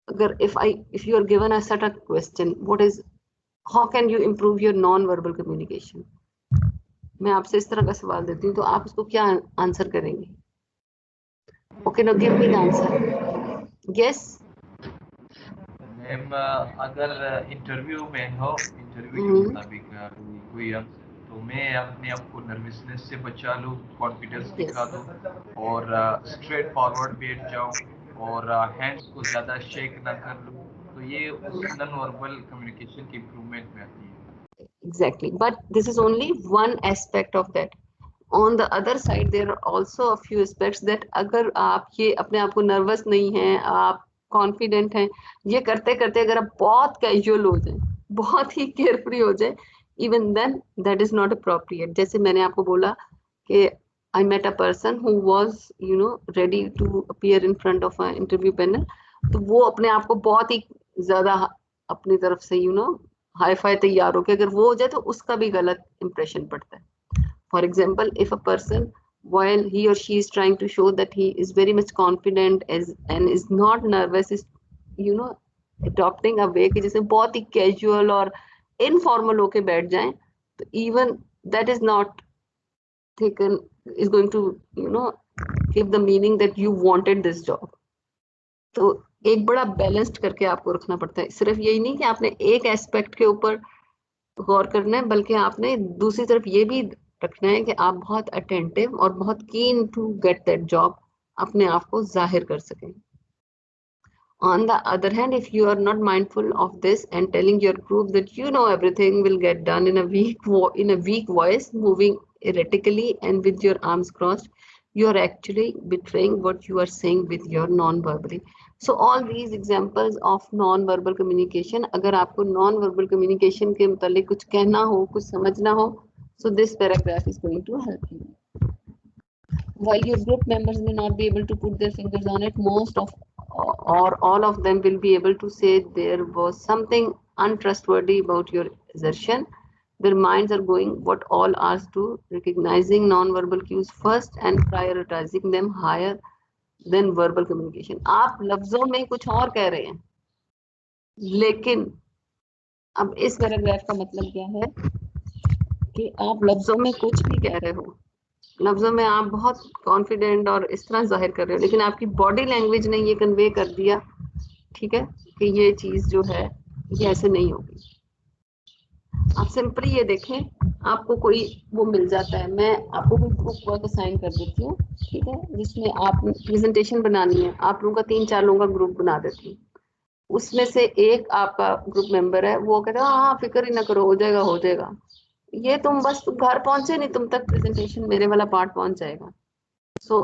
A: अगर if you are given a certain question, what is, how can you improve your non-verbal communication, मैं आपसे इस तरह का सवाल देती हूँ तो आप उसको क्या आंसर करेंगे? Okay, know give me the answer. Yes
D: ma'am, अगर इंटरव्यू में हो, इंटरव्यू के मुताबिक कोई आंसर, तो मैं अपने आप को नर्वसनेस से बचा लूँ, कॉन्फिडेंस दिखा दूँ और स्ट्रेट फॉरवर्ड बैठ जाऊँ और हैंड्स को ज़्यादा शेक ना कर लूँ, तो ये उस नॉन वर्बल कम्युनिकेशन की इम्प्रूवमेंट में आती है.
A: Exactly, but this is only one aspect of that. On the other side there are also a few aspects that अगर आप ये अपने आप को नर्वस नहीं हैं, आप कॉन्फिडेंट हैं, ये करते करते अगर आप बहुत कैजुअल हो जाए, बहुत ही केयरफ्री हो जाए, even then that is not appropriate. जैसे मैंने आपको बोला कि I met a person who was, ready to appear in front of an interview panel. तो वो अपने आप को बहुत ही ज्यादा अपनी तरफ से हाई फाई तैयार हो के अगर वो हो जाए तो उसका भी गलत इंप्रेशन पड़ता है. For example, if a person, while he or she is trying to show that he is very much confident and is not nervous, is adopting a way कि जैसे बहुत ही casual और informal होके बैठ जाएं, तो even that is not taken, is going to give the meaning that you wanted this job. तो एक बड़ा बैलेंस्ड करके आपको रखना पड़ता है. सिर्फ यही नहीं कि आपने एक एस्पेक्ट के ऊपर गौर करना है, बल्कि आपने दूसरी तरफ ये भी रखना है कि आप बहुत अटेंटिव और बहुत keen to get that job अपने आप को जाहिर कर सकें. On the other hand, if you are not mindful of this and telling your group that everything will get done in a weak voice, moving erratically and with your arms crossed, you are actually betraying what you are saying with your non-verbally. So all these examples of non-verbal communication, अगर आपको non-verbal communication के मुतालिक कुछ कहना हो, कुछ समझना हो, so this paragraph is going to help you. While your group members may not be able to put their fingers on it, most of or all of them will be able to say there was something untrustworthy about your assertion. Their minds are going what all ours do, recognizing non-verbal cues first and prioritizing them higher than verbal communication. आप लफ्जों में कुछ और कह रहे हैं, लेकिन अब इस पैराग्राफ का मतलब क्या है कि आप लफ्जों में कुछ भी कह रहे हो, लफ्जों में आप बहुत कॉन्फिडेंट और इस तरह जाहिर कर रहे हो, लेकिन आपकी बॉडी लैंग्वेज ने ये कन्वे कर दिया, ठीक है, कि ये चीज जो है ये ऐसे नहीं होगी. आप सिंपली ये देखें, आपको कोई वो मिल जाता है, मैं आपको कोई ग्रुप वर्क असाइन कर देती हूँ, ठीक है, जिसमें आप प्रेजेंटेशन बनानी है, आप लोगों का 3-4 लोगों का ग्रुप बना देती हूँ. उसमें से एक आपका ग्रुप मेंबर है, वो कहता है हाँ फिक्र ही ना करो, हो जाएगा हो जाएगा. ये तुम बस घर पहुंचे नहीं, तुम तक प्रेजेंटेशन मेरे वाला पार्ट पहुंच जाएगा. So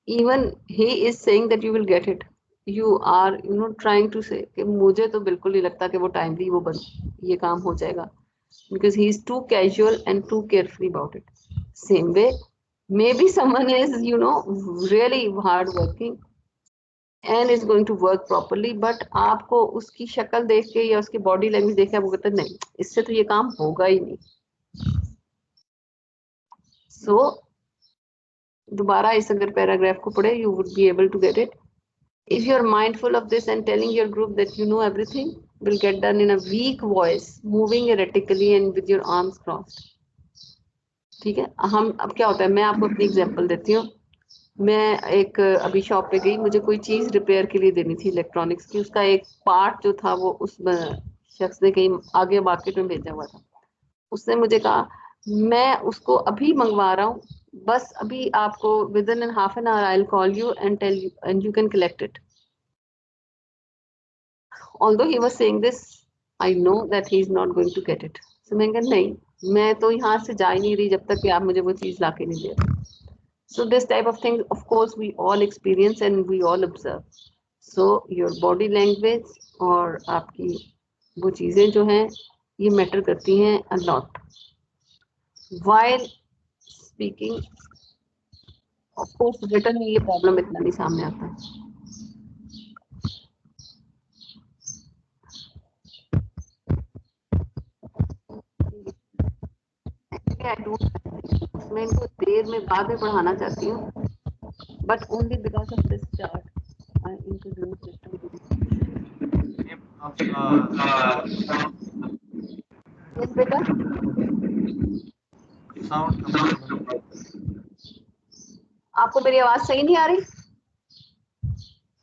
A: even he is saying that you will get it. You are trying to say कि मुझे तो बिल्कुल नहीं लगता कि वो टाइमली ये काम हो जाएगा, because he is too casual and too carefree about it. Same way, maybe someone is really hard working and is going to work properly, but आपको उसकी शक्ल देख के या उसकी बॉडी लैंग्वेज देख के आपको कहते नहीं, इससे तो ये काम होगा ही नहीं. So दोबारा इस अगर पैराग्राफ को पढ़े, you would be able to get it. If you are mindful of this and telling your group that you know everything will get done in a weak voice, moving erratically and with your arms crossed. ठीक है, हम अब क्या होता है, मैं आपको अपनी एग्जांपल देती हूँ. मैं एक अभी शॉप पे गई, मुझे कोई चीज रिपेयर के लिए देनी थी इलेक्ट्रॉनिक्स की, उसका एक पार्ट जो था वो उस शख्स ने कहीं आगे मार्केट में भेजा हुआ था. उसने मुझे कहा मैं उसको अभी मंगवा रहा हूँ, बस अभी आपको within half an hour I'll call you and tell you and you can collect it. Although he was saying this, I know that he is not going to get it. So मैंने कहा नहीं, मैं तो यहाँ से जा ही नहीं रही जब तक कि आप मुझे वो चीज लाके नहीं दे रहे. So this type of thing, of course, we all experience and we all observe. So your body language और आपकी वो चीजें जो हैं ये मैटर करती हैं a lot. While speaking, of course, written में ये प्रॉब्लम इतना नहीं सामने आता. मैं इनको देर में बाद में पढ़ाना चाहती हूँ, but only because of this chart I introduced it to you. Yes, बेटा. आपको मेरी आवाज सही नहीं आ रही?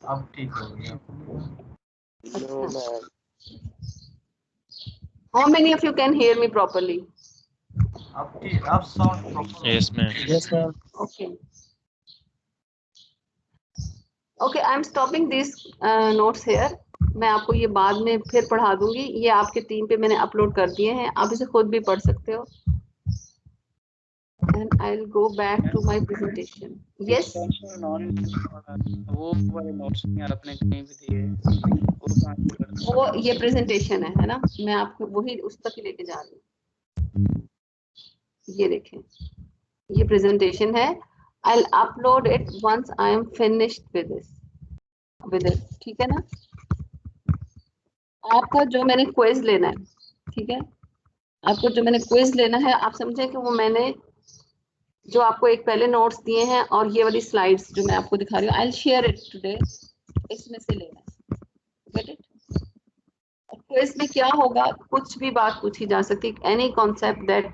D: अब ठीक हो गया.
B: No, ma'am.
A: How many of you can hear me properly?
D: अब sound proper.
C: Yes, ma'am.
E: Yes, ma'am.
A: Okay. Okay, I am stopping these notes here. मैं आपको ये बाद में फिर पढ़ा दूंगी. ये आपके टीम पे मैंने अपलोड कर दिए हैं, आप इसे खुद भी पढ़ सकते हो. and I'll go back to my presentation. Yes.
C: वो वाले नोट्स नहीं आपने कहीं भी दिए, वो कहाँ से करते हैं?
A: वो ये प्रेजेंटेशन है ना, मैं आपको वही उस तक ही लेके जा रही हूँ। ये देखें, ये प्रेजेंटेशन है। I'll upload it once I am finished with this, ठीक है ना। आपको जो मैंने क्विज लेना है, ठीक है, आपको जो मैंने क्विज लेना है, आप समझे कि वो मैंने जो आपको एक पहले नोट्स दिए हैं और ये वाली स्लाइड्स जो मैं आपको दिखा रही हूँ, I will share it today, इसमें से लेना है, गेट इट। क्विज में क्या होगा, कुछ भी बात पूछी जा सकती है, any concept that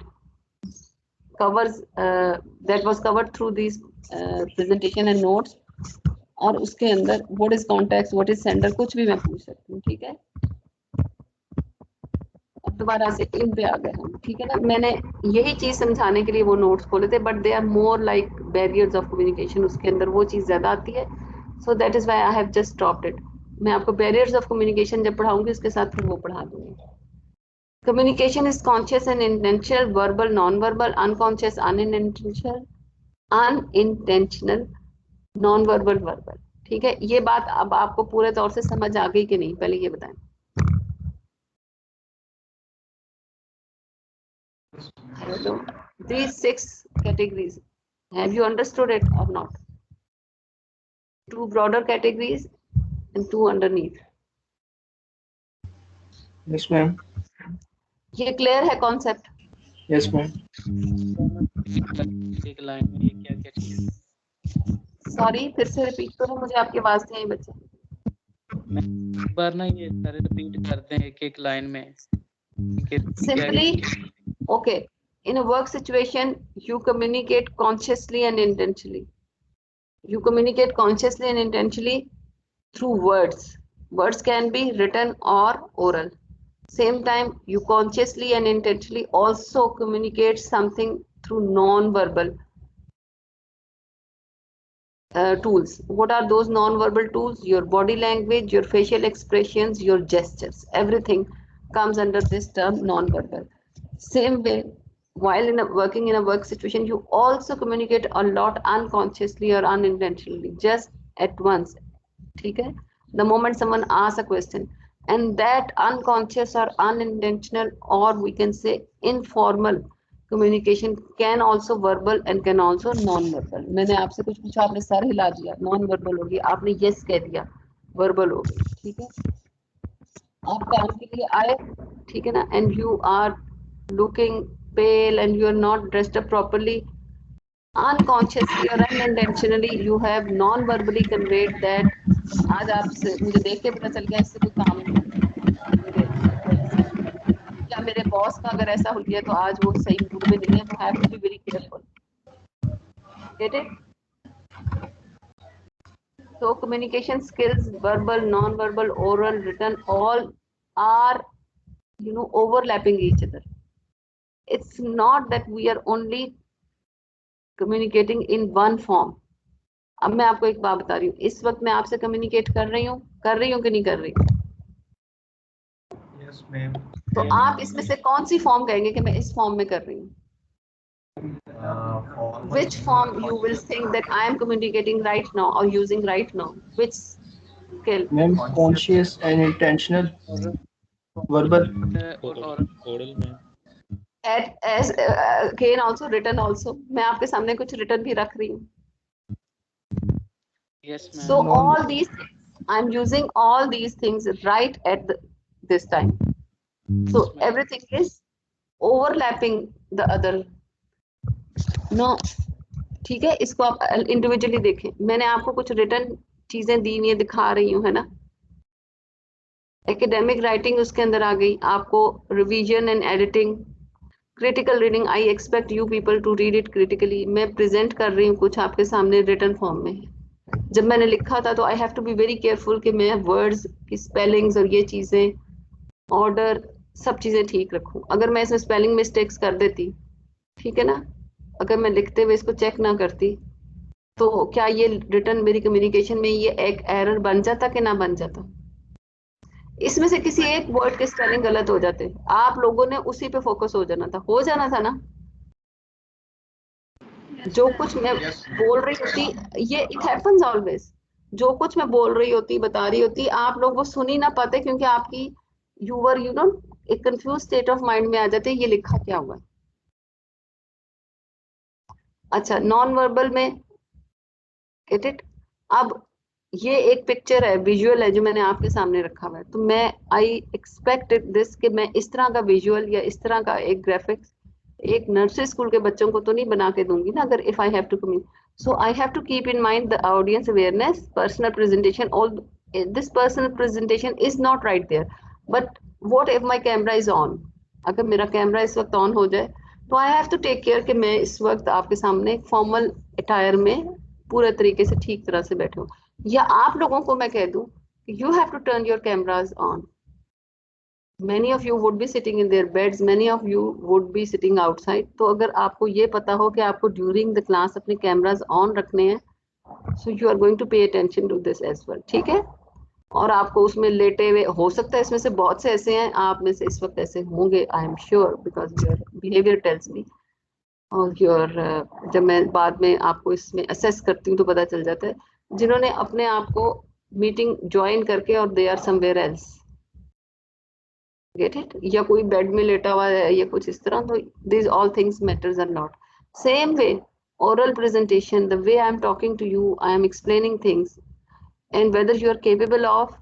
A: covers that was covered through this presentation and notes, और उसके अंदर what is context, what is sender, कुछ भी मैं पूछ सकती हूँ, ठीक है। अब दोबारा से इन पे आ गए हम, ठीक है ना। मैंने यही चीज समझाने के लिए वो नोट्स खोले थे, but they are more like barriers of communication, उसके अंदर वो चीज ज्यादा आती है, so that is why I have just stopped it. मैं आपको बैरियर्स ऑफ कम्युनिकेशन जब पढ़ाऊंगी उसके साथ फिर वो पढ़ा दूंगी। Communication is conscious and intentional, verbal, non verbal, unconscious, unintentional, non verbal, verbal, ठीक है। ये बात अब आपको पूरे तौर से समझ आ गई कि नहीं, पहले ये बताएं। Hello. These 6 categories, have you understood it or not? 2 broader categories and 2 underneath.
E: Yes, ma'am.
A: ये क्लियर है कॉन्सेप्ट?
E: Yes, ma'am.
C: एक लाइन में ये क्या क्या चीज़?
A: सॉरी, फिर से रिपीट करो, मुझे आपकी आवाज नहीं आई बच्चे।
C: एक बार ना ये सारे रिपीट करते हैं एक एक लाइन में।
A: Simply, okay, in a work situation you communicate consciously and intentionally. You communicate consciously and intentionally through words. Words can be written or oral. Same time, you consciously and intentionally also communicate something through non-verbal tools. What are those non-verbal tools? Your body language, your facial expressions, your gestures. Everything comes under this term non-verbal. Same way, while working in a work situation, you also communicate a lot unconsciously or unintentionally, just at once. Okay? The moment someone asks a question, and that unconscious or unintentional, or we can say informal communication can also verbal and can also non-verbal. मैंने आपसे कुछ पूछा, आपने sir हिला दिया, non-verbal होगी, आपने yes कह दिया, verbal होगी, ठीक है। आप काम के लिए आए, ठीक है ना, and you are looking pale and you are not dressed up properly, unconsciously or unintentionally you have non-verbally conveyed that आज आपसे मुझे देख के पता चल गया इससे कोई काम मेरे या मेरे बॉस का अगर ऐसा हो गया तो आज वो सही मूड में नहीं है, तो have to be very careful, get it. So communication skills, verbal, non-verbal, oral, written, all are, you know, overlapping each other. It's not that we are only communicating in one form. अब मैं आपको एक बात बता रही हूँ, इस वक्त मैं आपसे कम्युनिकेट कर रही हूँ कि नहीं कर रही हूँ?
D: Yes, ma'am.
A: तो आप इसमें से कौन सी फॉर्म कहेंगे कि मैं इस फॉर्म में कर रही हूँ? Which form you will think that I am communicating right now or using right now? Which skill?
E: Ma'am, conscious and intentional. Verbal.
C: Oral में
A: As again also written also. मैं आपके सामने कुछ written भी रख रही हूँ.
C: Yes ma'am.
A: So all these things, I'm using all these things right at this time. So everything is overlapping the other. No, ठीक है, इसको आप इंडिविजुअली देखें। मैंने आपको कुछ रिटर्न चीजें दी हुई दिखा रही हूँ, है ना। एकेडमिक राइटिंग उसके अंदर आ गई, आपको revision and editing, critical reading, I expect you people to read it critically. मैं प्रेजेंट कर रही हूँ कुछ आपके सामने रिटर्न फॉर्म में है। जब मैंने लिखा था तो I have to be very careful कि मैं वर्ड्स की स्पेलिंग्स और ये चीजें, ऑर्डर, सब चीजें ठीक रखूं। अगर मैं इसमें स्पेलिंग मिस्टेक्स कर देती, ठीक है ना, अगर मैं लिखते हुए इसको चेक ना करती, तो क्या ये रिटर्न मेरी कम्युनिकेशन में ये एक एरर बन जाता कि ना बन जाता? इसमें से किसी एक वर्ड के स्पेलिंग गलत हो जाते, आप लोगों ने उसी पे फोकस हो जाना था ना। जो कुछ मैं बोल रही होती, ये इट हैपेंस ऑलवेज, जो कुछ मैं बोल रही होती, बता रही होती, आप लोग वो सुन ही ना पाते क्योंकि आपकी यू नो एक कंफ्यूज स्टेट ऑफ माइंड में आ जाते, ये लिखा क्या हुआ है। अच्छा, नॉन वर्बल में गेट इट। अब ये एक पिक्चर है, विजुअल है जो मैंने आपके सामने रखा हुआ है, तो मैं आई एक्सपेक्टेड दिस कि मैं इस तरह का विजुअल या इस तरह का एक ग्राफिक्स एक नर्सरी स्कूल के बच्चों को तो नहीं बना के दूंगी ना, अगर if I have to communicate, so I have to keep in mind the audience awareness, personal presentation, all this personal presentation is not right there, but what if my camera is on, अगर मेरा camera इस वक्त on हो जाए तो I have to take care कि मैं इस वक्त आपके सामने फॉर्मल अटायर में पूरे तरीके से ठीक तरह से बैठे हूँ, या आप लोगों को मैं कह दूं you have to turn your cameras on. Many of you would be sitting in their beds, many of you would be sitting outside, तो अगर आपको ये पता हो कि आपको during the class अपने कैमराज ऑन रखने हैं, so you are going to pay attention to this as well, ठीक है। और आपको उसमें लेटे हुए, हो सकता है इसमें से बहुत से ऐसे हैं, आप में से इस वक्त ऐसे होंगे, I am sure, because your behaviour tells me, और योर जब मैं बाद में आपको इसमें असेस करती हूँ तो पता चल जाता है जिन्होंने अपने आप को मीटिंग ज्वाइन करके और they are somewhere else, get it, या कोई बेड में लेटा हुआ है या कुछ इस तरह, तो this all things matters are not. Same way oral presentation, the way I am talking to you, I am explaining things, and whether you are capable of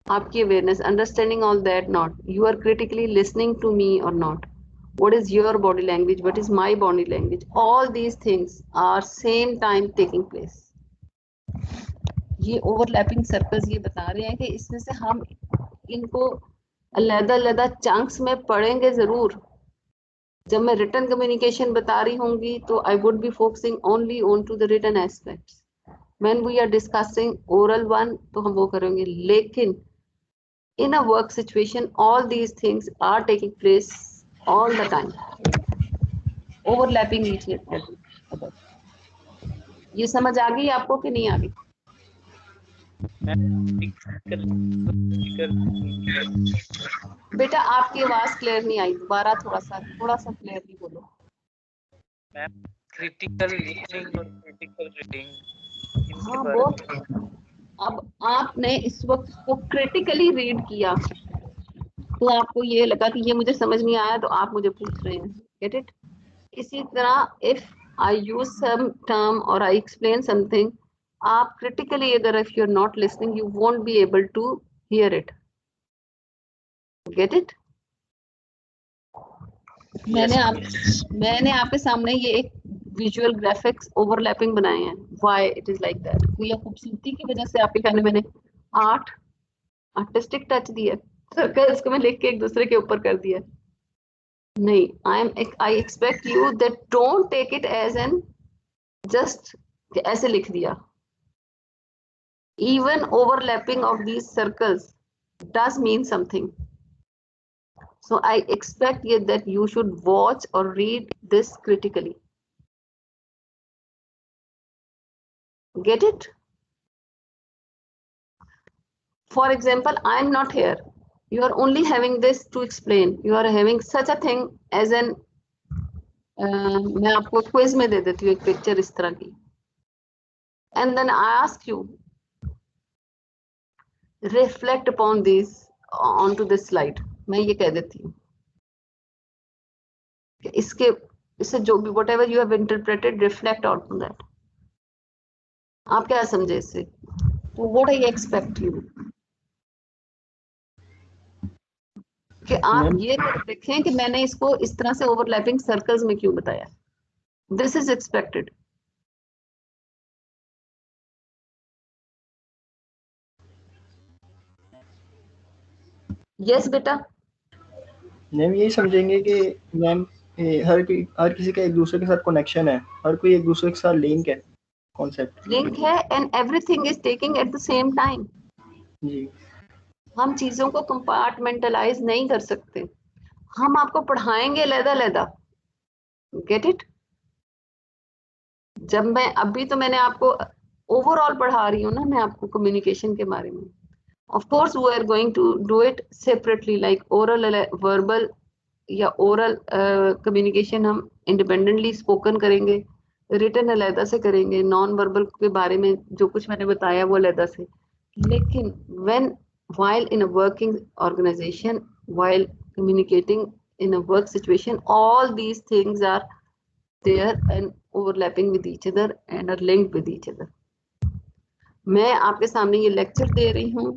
A: आपकी awareness, understanding all that, not you are critically listening to me or not, what is your body language, what is my body language, all these things are same time taking place. ये overlapping circles ये बता रहे हैं कि इसमें से हम इनको अलग-अलग चंक्स में पढ़ेंगे जरूर। जब मैं रिटन कम्युनिकेशन बता रही होंगी तो I would be focusing only on to the written aspects, when we are discussing oral one तो हम वो करेंगे, लेकिन in a work situation all these things are taking place all the time, overlapping each other. ये समझ आ गई आपको कि नहीं आ गई? बेटा आपकी आवाज क्लियर नहीं आई, दोबारा थोड़ा सा क्लियरली बोलो।
C: क्रिटिकल लिसनिंग और क्रिटिकल रीडिंग,
A: हाँ वो, अब आपने इस वक्त को क्रिटिकली रीड किया तो आपको ये लगा कि ये मुझे समझ नहीं आया तो आप मुझे पूछ रहे हैं, गेट इट। इसी तरह if I use some term और आई एक्सप्लेन समथिंग, आप क्रिटिकली अगर if you are not listening you won't be able to hear it, get it. मैंने आपके सामने ये एक विजुअल ग्राफिक्स ओवरलैपिंग बनाए हैं, why it is like that, ये खूबसूरती की वजह से आपके कहने मैंने 8 आर्टिस्टिक टच दिया, सर्कल्स को मैं लिख के एक दूसरे के ऊपर कर दिया। नहीं, I expect you that don't take it as an just ऐसे लिख दिया। Even overlapping of these circles does mean something. So I expect that you should watch or read this critically. Get it? For example, I am not here. You are only having this to explain. You are having such a thing as an मैं आपको quiz में दे देती हूँ एक picture इस तरह की, and then I ask you reflect upon these onto this slide. मैं ये कह देती हूँ कि इससे जो भी whatever you have interpreted reflect on that. आप क्या समझे इससे? तो what I expect you कि आप ये देखें कि मैंने इसको इस तरह से ओवरलैपिंग सर्कल्स में क्यों बताया। This is expected. Yes बेटा।
E: मैम यही समझेंगे कि मैम हर किसी का एक दूसरे के साथ कनेक्शन है, हर कोई एक दूसरे के साथ लिंक है, कॉन्सेप्ट
A: लिंक है, and everything is taking at the same time.
E: जी,
A: हम चीजों को कंपार्टमेंटलाइज नहीं कर सकते, हम आपको पढ़ाएंगे अलग-अलग, गेट इट। जब मैं अभी तो मैंने आपको ओवरऑल पढ़ा रही हूँ ना, मैं आपको कम्युनिकेशन के बारे में। Of course we are going to do it separately, like oral verbal या ओरल कम्युनिकेशन हम इंडिपेंडेंटली स्पोकन करेंगे, रिटन अलहदा से करेंगे, नॉन वर्बल के बारे में जो कुछ मैंने बताया वो अलहदा से। लेकिन when while in a working organization, while communicating in a work situation, all these things are there and overlapping with each other and are linked with each other. मैं आपके सामने ये लेक्चर दे रही हूँ,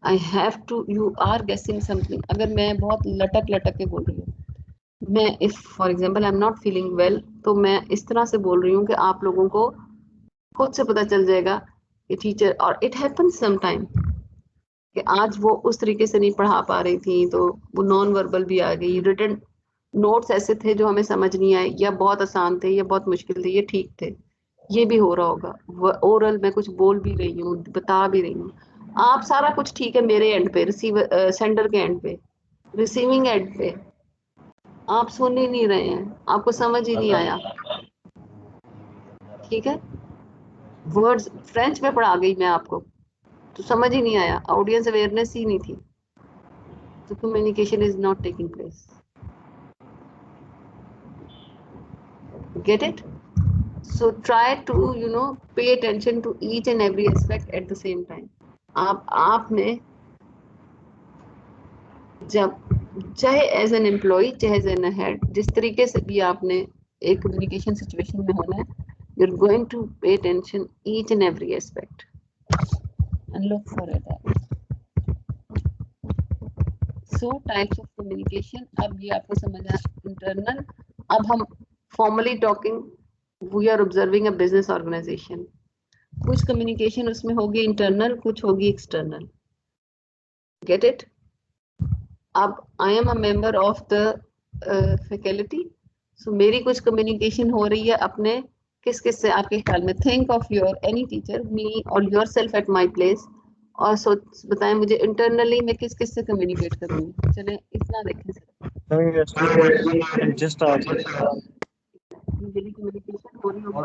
A: I have to, you are guessing something. अगर मैं बहुत लटक लटक के बोल रही हूँ, मैं if for example I'm not feeling well, तो मैं इस तरह से बोल रही हूँ कि आप लोगों को खुद से पता चल जाएगा कि टीचर, और इट हैपन्स समटाइम कि आज वो उस तरीके से नहीं पढ़ा पा रही थी तो वो नॉन वर्बल भी आ गई, रिटन नोट्स ऐसे थे जो हमें समझ नहीं आए, या बहुत आसान थे या बहुत मुश्किल थे, ये ठीक थे, ये भी हो रहा होगा। ओरल मैं कुछ बोल भी रही हूँ, बता भी रही हूँ, आप सारा कुछ ठीक है मेरे एंड पे, रिसीवर सेंडर के एंड पे, रिसीविंग एंड पे आप सुन ही नहीं रहे हैं, आपको समझ ही नहीं आया, ठीक है। वर्ड्स फ्रेंच में पढ़ा गई मैं आपको, तो समझ ही नहीं आया, ऑडियंस अवेयरनेस ही नहीं थी, तो communication is not taking place. Get it? So try to pay attention to each and every aspect at the same time. आपने जब चाहे एज एन एम्प्लॉय चाहे एज एन हेड, जिस तरीके से भी आपने एक कम्युनिकेशन सिचुएशन में होना है, you are going to pay attention each and every aspect and look for it. So types of communication, अब ये आपको समझ आ, इंटरनल, अब हम formally talking, we are observing a business organisation, कुछ कम्युनिकेशन उसमें होगी इंटरनल, कुछ होगी एक्सटर्नल। Get it? अब I am a member of the faculty, so मेरी कुछ कम्युनिकेशन हो रही है अपने किस किस से, आपके ख्याल में think of your any teacher, me और yourself at my place, और सोच बताएं मुझे इंटरनली मैं किस किस से कम्युनिकेट करूंगी। चले इतना देखें
B: जस्ट
A: कम्युनिकेशन हो रही होगी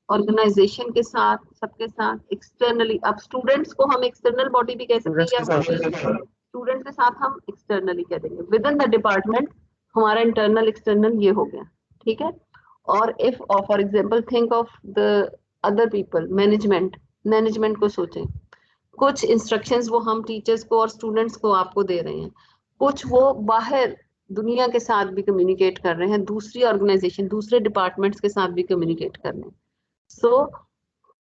A: ऑर्गेनाइजेशन के साथ, सबके साथ, एक्सटर्नली। अब स्टूडेंट्स को हम एक्सटर्नल बॉडी भी कह सकते हैं, या स्टूडेंट्स के साथ हम एक्सटर्नली कह देंगे। विद इन द डिपार्टमेंट हमारा इंटरनल एक्सटर्नल ये हो गया, ठीक है। और if for example think of the other people, management को सोचें, कुछ इंस्ट्रक्शंस वो हम टीचर्स को और स्टूडेंट्स को आपको दे रहे हैं, कुछ वो बाहर दुनिया के साथ भी कम्युनिकेट कर रहे हैं, दूसरी ऑर्गेनाइजेशन, दूसरे डिपार्टमेंट्स के साथ भी कम्युनिकेट कर रहे हैं। सो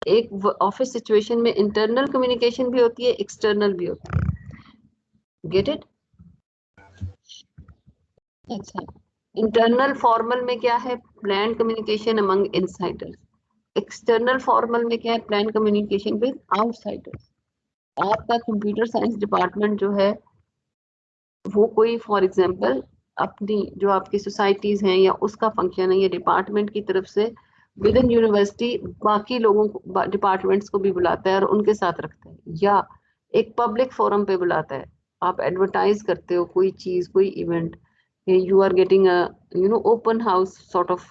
A: एक ऑफिस सिचुएशन में इंटरनल कम्युनिकेशन भी होती है, एक्सटर्नल भी होती है। Get it? अच्छा, इंटरनल फॉर्मल में क्या है? Plan communication among Insiders. External formal में क्या है? Plan communication with outsiders. आपका कंप्यूटर साइंस डिपार्टमेंट जो है वो कोई फॉर एग्जांपल अपनी जो आपकी सोसाइटीज हैं या उसका फंक्शन है, या डिपार्टमेंट की तरफ से विद इन यूनिवर्सिटी बाकी लोगों को, डिपार्टमेंट्स को भी बुलाता है और उनके साथ रखता है, या एक पब्लिक फोरम पे बुलाता है, आप एडवर्टाइज करते हो कोई चीज, कोई event, you are getting a open house sort of,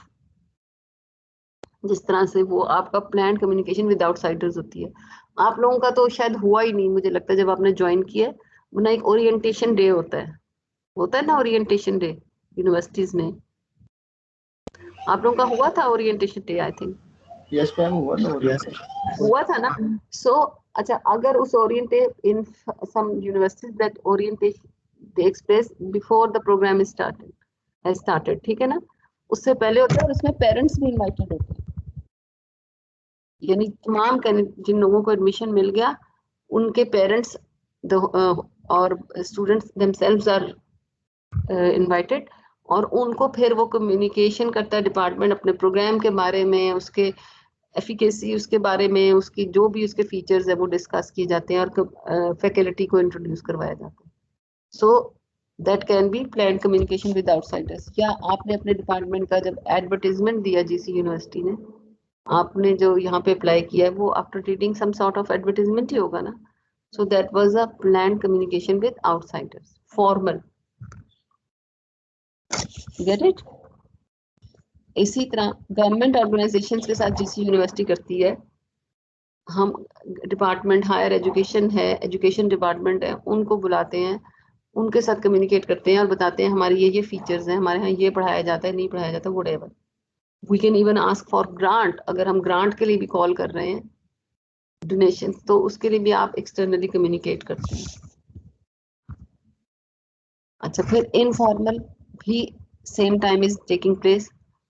A: जिस तरह से वो आपका प्लान कम्युनिकेशन विद आउटसाइडर्स होती है। आप लोगों का तो शायद हुआ ही नहीं, मुझे लगता है, जब आपने ज्वाइन किया, वरना एक ओरिएंटेशन डे होता है ना, ओरिएंटेशन डे यूनिवर्सिटीज में। आप लोगों का हुआ था orientation day? I think
E: yes ma'am,
A: हुआ था ना। सो अच्छा, अगर उस orientation in some universities that orientation takes place before the programme is started, ठीक है ना, उससे पहले होता है, और उसमें पेरेंट्स भी इनवाइटेड होते हैं, यानी तमाम जिन लोगों को एडमिशन मिल गया उनके पेरेंट्स और स्टूडेंट्स देमसेल्व्स आर इनवाइटेड, और उनको फिर वो कम्युनिकेशन करता है डिपार्टमेंट अपने प्रोग्राम के बारे में, उसके एफिकेसी, उसके बारे में, उसकी जो भी उसके फीचर्स है वो डिस्कस किए जाते हैं और फैकल्टी को इंट्रोड्यूस करवाया जाता है। So that can be plan communication with outsiders. या आपने अपने डिपार्टमेंट का जब एडवर्टाइजमेंट दिया जीसी यूनिवर्सिटी ने, आपने जो यहाँ पे अप्लाई किया है वो after reading some sort of advertisement ही होगा ना। So that was a plan communication with outsiders, formal. Get it? इसी तरह गवर्नमेंट ऑर्गेनाइजेशंस के साथ जीसी यूनिवर्सिटी करती है, हम डिपार्टमेंट हायर एजुकेशन है, एजुकेशन डिपार्टमेंट है, उनको बुलाते हैं, उनके साथ कम्युनिकेट करते हैं और बताते हैं हमारे ये फीचर्स हैं, हमारे यहाँ ये पढ़ाया जाता है, नहीं पढ़ाया जाता, whatever. We can even ask for grant, अगर हम ग्रांट के लिए भी कॉल कर रहे हैं, डोनेशन, तो उसके लिए भी आप एक्सटर्नली कम्युनिकेट करते हैं। अच्छा, फिर इनफॉर्मल भी same time is taking place.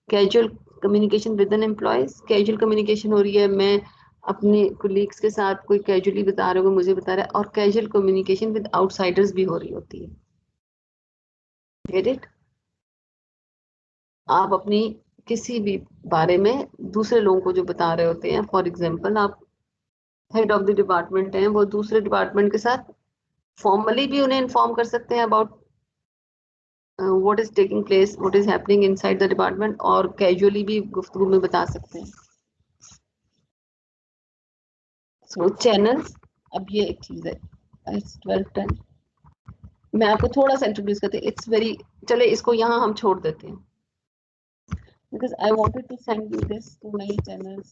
A: Casual communication with an employees, casual communication हो रही है, मैं अपने कोलीग्स के साथ कोई कैजुअली बता रहे हो, मुझे बता रहा है, और कैजुअल कम्युनिकेशन विद आउटसाइडर्स भी हो रही होती है। Get it? आप अपनी किसी भी बारे में दूसरे लोगों को जो बता रहे होते हैं, फॉर एग्जाम्पल आप हेड ऑफ द डिपार्टमेंट हैं, वो दूसरे डिपार्टमेंट के साथ फॉर्मली भी उन्हें इन्फॉर्म कर सकते हैं about what is taking place, what is happening inside the department, और कैजुअली भी गुफ्तगू में बता सकते हैं। सो चैनल्स, अब ये एक चीज है, इट्स 12:10, मैं आपको थोड़ा सा इंट्रोड्यूस करते हैं, इट्स वेरी, चले इसको यहाँ हम छोड़ देते हैं, because I wanted to send you this to my channels.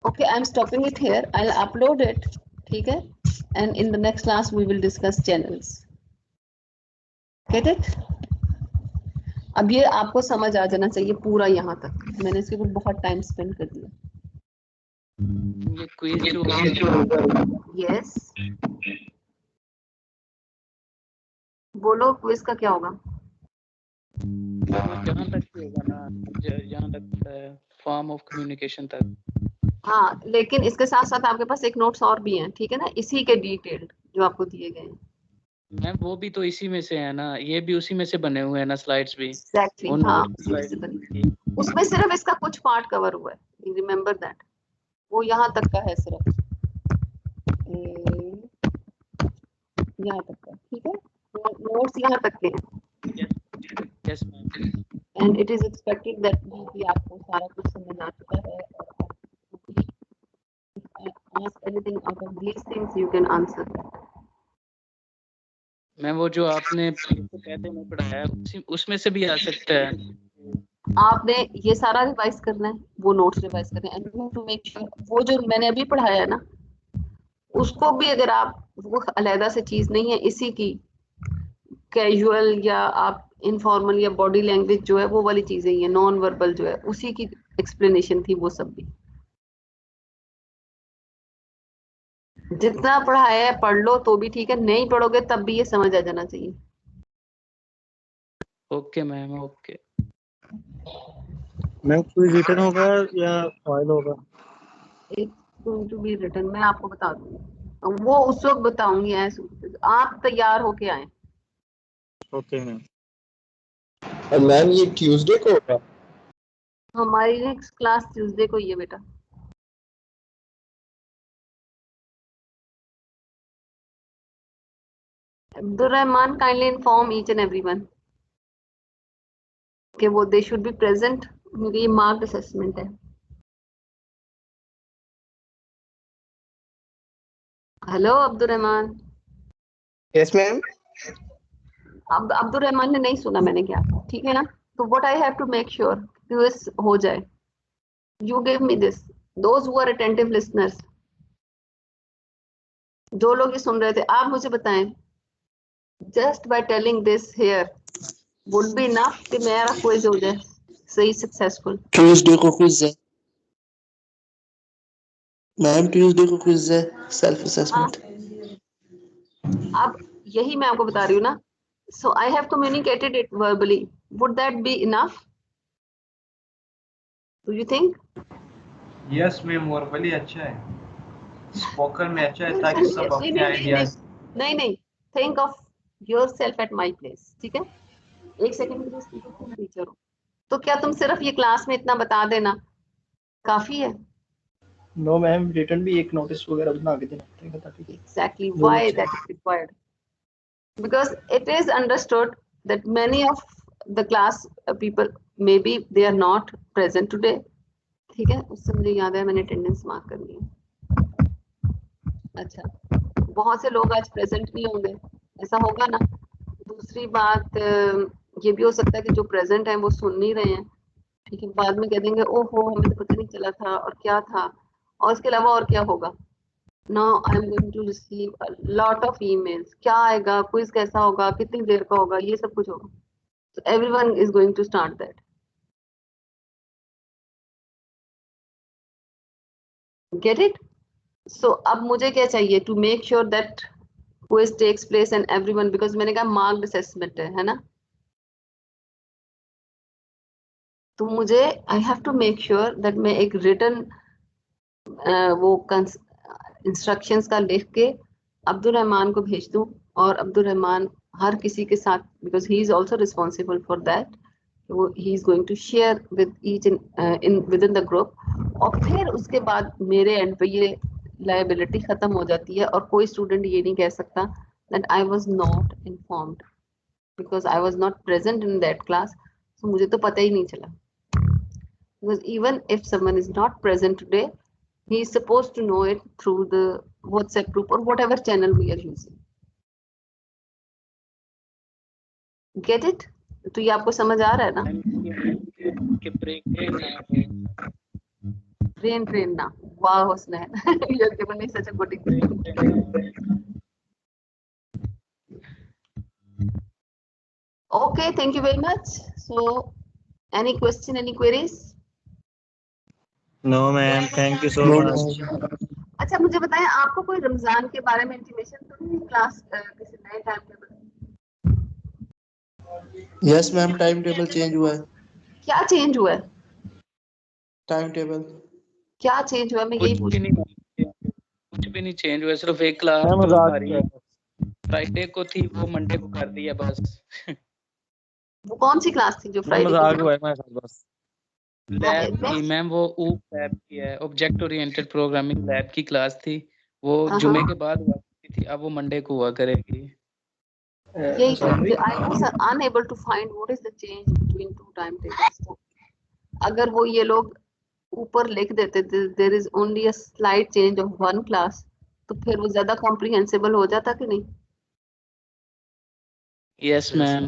A: Okay, I'm stopping it here. I'll upload it. ठीक है? And in the next class we will discuss channels. Get it? अब ये आपको समझ आ जाना चाहिए पूरा यहाँ तक, मैंने इसके ऊपर बहुत टाइम स्पेंड कर दिया।
C: ये क्विज जो होगा,
A: Yes. बोलो, क्विज का क्या होगा?
C: वो जहाँ तक भी होगा ना, जहाँ तक फॉर्म ऑफ कम्युनिकेशन तक।
A: हाँ, लेकिन इसके साथ साथ आपके पास एक नोट्स और भी हैं, ठीक है ना, इसी के डिटेल्ड जो आपको दिए गए हैं।
C: मैम वो भी तो इसी में से है ना, ये भी उसी में से बने हुए हैं ना, स्लाइड्स भी।
A: Exactly,
C: वो
A: हाँ,
C: note slide।
A: उसमें सिर्फ इसका कुछ पार्ट कवर हुआ है, रिमेम्बर दैट, वो यहाँ तक का है सिर्फ, यहाँ तक का, ठीक है, नोट्स यहाँ तक के हैं,
C: yes ma'am.
A: And it is expected that कि आपको सारा कुछ समझ आ चुका है, और ask anything out of these things you can answer that.
C: Ma'am वो जो आपने कहते में पढ़ाया उसमें से भी आ सकता है।
A: आपने ये सारा रिवाइज करना है, वो नोट्स रिवाइज करने हैं, and you have to make sure वो जो मैंने अभी पढ़ाया है ना, उसको भी अगर आप, वो अलहदा से चीज नहीं है, इसी की कैजुअल या आप इनफॉर्मल या बॉडी लैंग्वेज जो है वो वाली चीजें ही है, नॉन वर्बल जो है उसी की एक्सप्लेनेशन थी वो सब भी। जितना पढ़ाया है पढ़ लो तो भी ठीक है, नहीं पढ़ोगे तब भी ये समझ आ जाना चाहिए।
C: Okay ma'am, okay.
F: मैम कोई रिटर्न होगा या फाइल होगा?
A: It's going to be written, मैं आपको बता दूंगी, वो उस वक्त बताऊंगी, आप तैयार होके आए।
F: Okay ma'am.
B: और मैम ये ट्यूसडे को होगा?
A: हमारी नेक्स्ट क्लास ट्यूसडे को ही है बेटा। Abdurrahman, kindly inform each and everyone कि वो they should be present, क्योंकि ये मार्क्ड असेसमेंट है। हेलो अब्दुर्रहमान।
B: Yes ma'am.
A: अब अब्दुर्रहमान ने नहीं सुना मैंने क्या, ठीक है ना, तो what I have to make sure quiz हो जाए, you give me this, those who are attentive listeners, जो लोग ये सुन रहे थे, आप मुझे बताएं, just by telling this here would be enough कि मेरा क्विज हो जाए सही, सक्सेसफुल।
B: ट्यूसडे को क्विज है मैम, ट्यूसडे को क्विज है, सेल्फ असेसमेंट।
A: अब यही मैं आपको बता रही हूँ ना, so I have communicated it verbally, would that be enough, do you think?
D: Yes ma'am, verbally अच्छा है, स्पोकन में अच्छा है, ताकि सब अपने आइडियाज।
A: नहीं, think of yourself at my place, ठीक है, एक सेकंड के लिए तुम टीचर हो, तो क्या तुम सिर्फ ये क्लास में इतना बता देना काफी है?
E: नो मैम, रिटर्न भी एक नोटिस वगैरह बना के देना पड़ेगा ताकि
A: Exactly why that is required, because it is understood that many of the class people maybe they are not present today, ठीक है, उससे मुझे याद है मैंने अटेंडेंस मार्क करनी है। अच्छा, बहुत से लोग आज प्रेजेंट नहीं होंगे, ऐसा होगा ना। दूसरी बात ये भी हो सकता है कि जो प्रेजेंट हैं वो सुन नहीं रहे हैं, ठीक है, बाद में कह देंगे ओहो हमें तो पता नहीं चला था और क्या था, और इसके अलावा और क्या होगा। Now I am going to receive a lot of emails, क्या आएगा, क्विज कैसा होगा, कितनी देर का होगा, ये सब कुछ होगा। So everyone is going to start that. Get it? So अब मुझे क्या चाहिए to make sure that quiz takes place and everyone, because मैंने कहा marked assessment है ना? तो मुझे I have to make sure that मैं एक written वो instructions का लिख के अब्दुल रहमान को भेज दूं और अब्दुल रहमान हर किसी के साथ, because he is also responsible for that, he is going to share with each within the group. और फिर उसके बाद मेरे एंड पे ये लायबिलिटी खत्म हो जाती है और कोई स्टूडेंट ये नहीं कह सकता that I was not informed because I was not present in that class. So मुझे तो पता ही नहीं चला. Because even if someone is not present today, he is supposed to know it through the WhatsApp group or whatever channel we are using. Get it? तो ये आपको समझ आ रहा है ना? Train ना. Wow, Husnain. You have given me such a good example. Okay, thank you very much. So, any question, any queries?
F: No, ma'am. Thank you so much.
A: अच्छा मुझे बताएं, आपको कोई रमजान के बारे में इंटीमेशन तो नहीं क्लास किसी नए time table?
G: Yes ma'am, time table change हुआ है।
A: क्या चेंज हुआ है?
G: टाइम टेबल
A: क्या चेंज हुआ? मैं यही पूछ रही हूँ।
C: कुछ भी नहीं चेंज हुआ, सिर्फ एक क्लास
F: मैम
C: जो
F: रात
C: हमारी फ्राइडे को थी वो मंडे को कर दी है बस।
A: वो कौन सी क्लास थी जो फ्राइडे
F: मजाक हुआ है मेरे साथ बस।
C: लैब की मैम, वो ऊप लैब की है, ऑब्जेक्ट ओरिएंटेड प्रोग्रामिंग लैब की क्लास थी, वो जुमे के बाद हुआ करती थी, अब वो मंडे को हुआ करेगी।
A: I was unable to find what is the change between two timetables. अगर वो ये लोग ऊपर लिख देते there is only a slight change of one class, तो फिर वो ज्यादा comprehensible हो जाता कि नहीं?
C: Yes ma'am.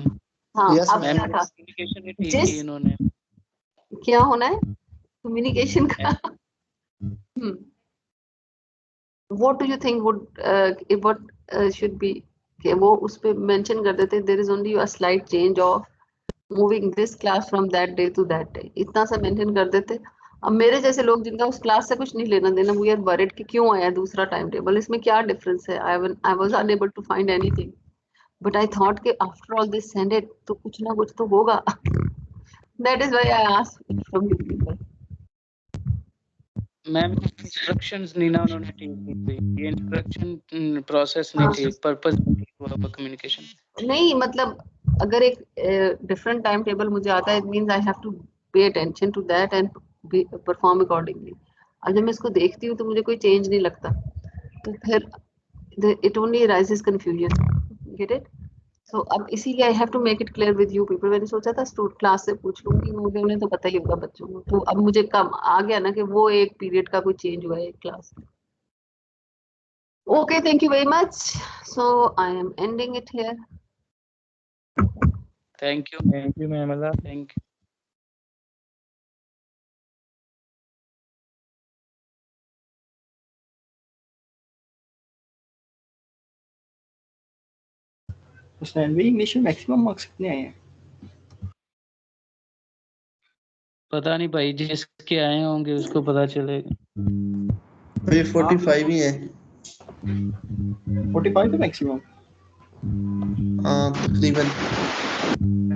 A: हाँ,
G: Yes,
A: अब क्या था?
C: कम्युनिकेशन ही ठीक की इन्होंने।
A: क्या होना है? कम्युनिकेशन का। What do you think would should be? कि वो उस पे मेंशन कर देते there is only a slight change of moving this class from that day to that day, इतना सा मेंशन कर देते। अब मेरे जैसे लोग जिनका उस क्लास से कुछ नहीं लेना देना, we are worried कि क्यों आया दूसरा टाइम टेबल, इसमें क्या डिफरेंस है? I was unable to find anything, but I thought कि after all this send it, तो कुछ ना कुछ तो होगा। That is why I asked from you people.
C: Ma'am instructions नहीं ना उन्होंने ठीक की थी, ये इंस्ट्रक्शन प्रोसेस नहीं ठीक, पर्पस नहीं ठीक हुआ कम्युनिकेशन।
A: नहीं मतलब अगर एक डिफरेंट टाइम टेबल मुझे आता है, it means I have to pay attention to that and perform accordingly. और जब मैं इसको देखती हूँ तो मुझे कोई चेंज नहीं लगता, तो फिर it only arises confusion. Get it? So अब इसीलिए I have to make it clear with you people. मैंने सोचा था स्टूडेंट क्लास से पूछ लूंगी, मुझे उन्हें तो पता ही होगा बच्चों को, तो अब मुझे कम आ गया ना कि वो एक पीरियड का कोई चेंज हुआ है एक क्लास में। Okay, thank you very much. So I am ending it here.
C: Thank you
F: ma'am.
C: Thank you.
E: Hussain भाई इंग्लिश में मैक्सिमम मार्क्स कितने आए हैं?
C: पता नहीं भाई, जिसके आए होंगे उसको पता चलेगा।
G: भाई 45 ही है।
E: 45 है मैक्सिमम?
G: हाँ तकरीबन।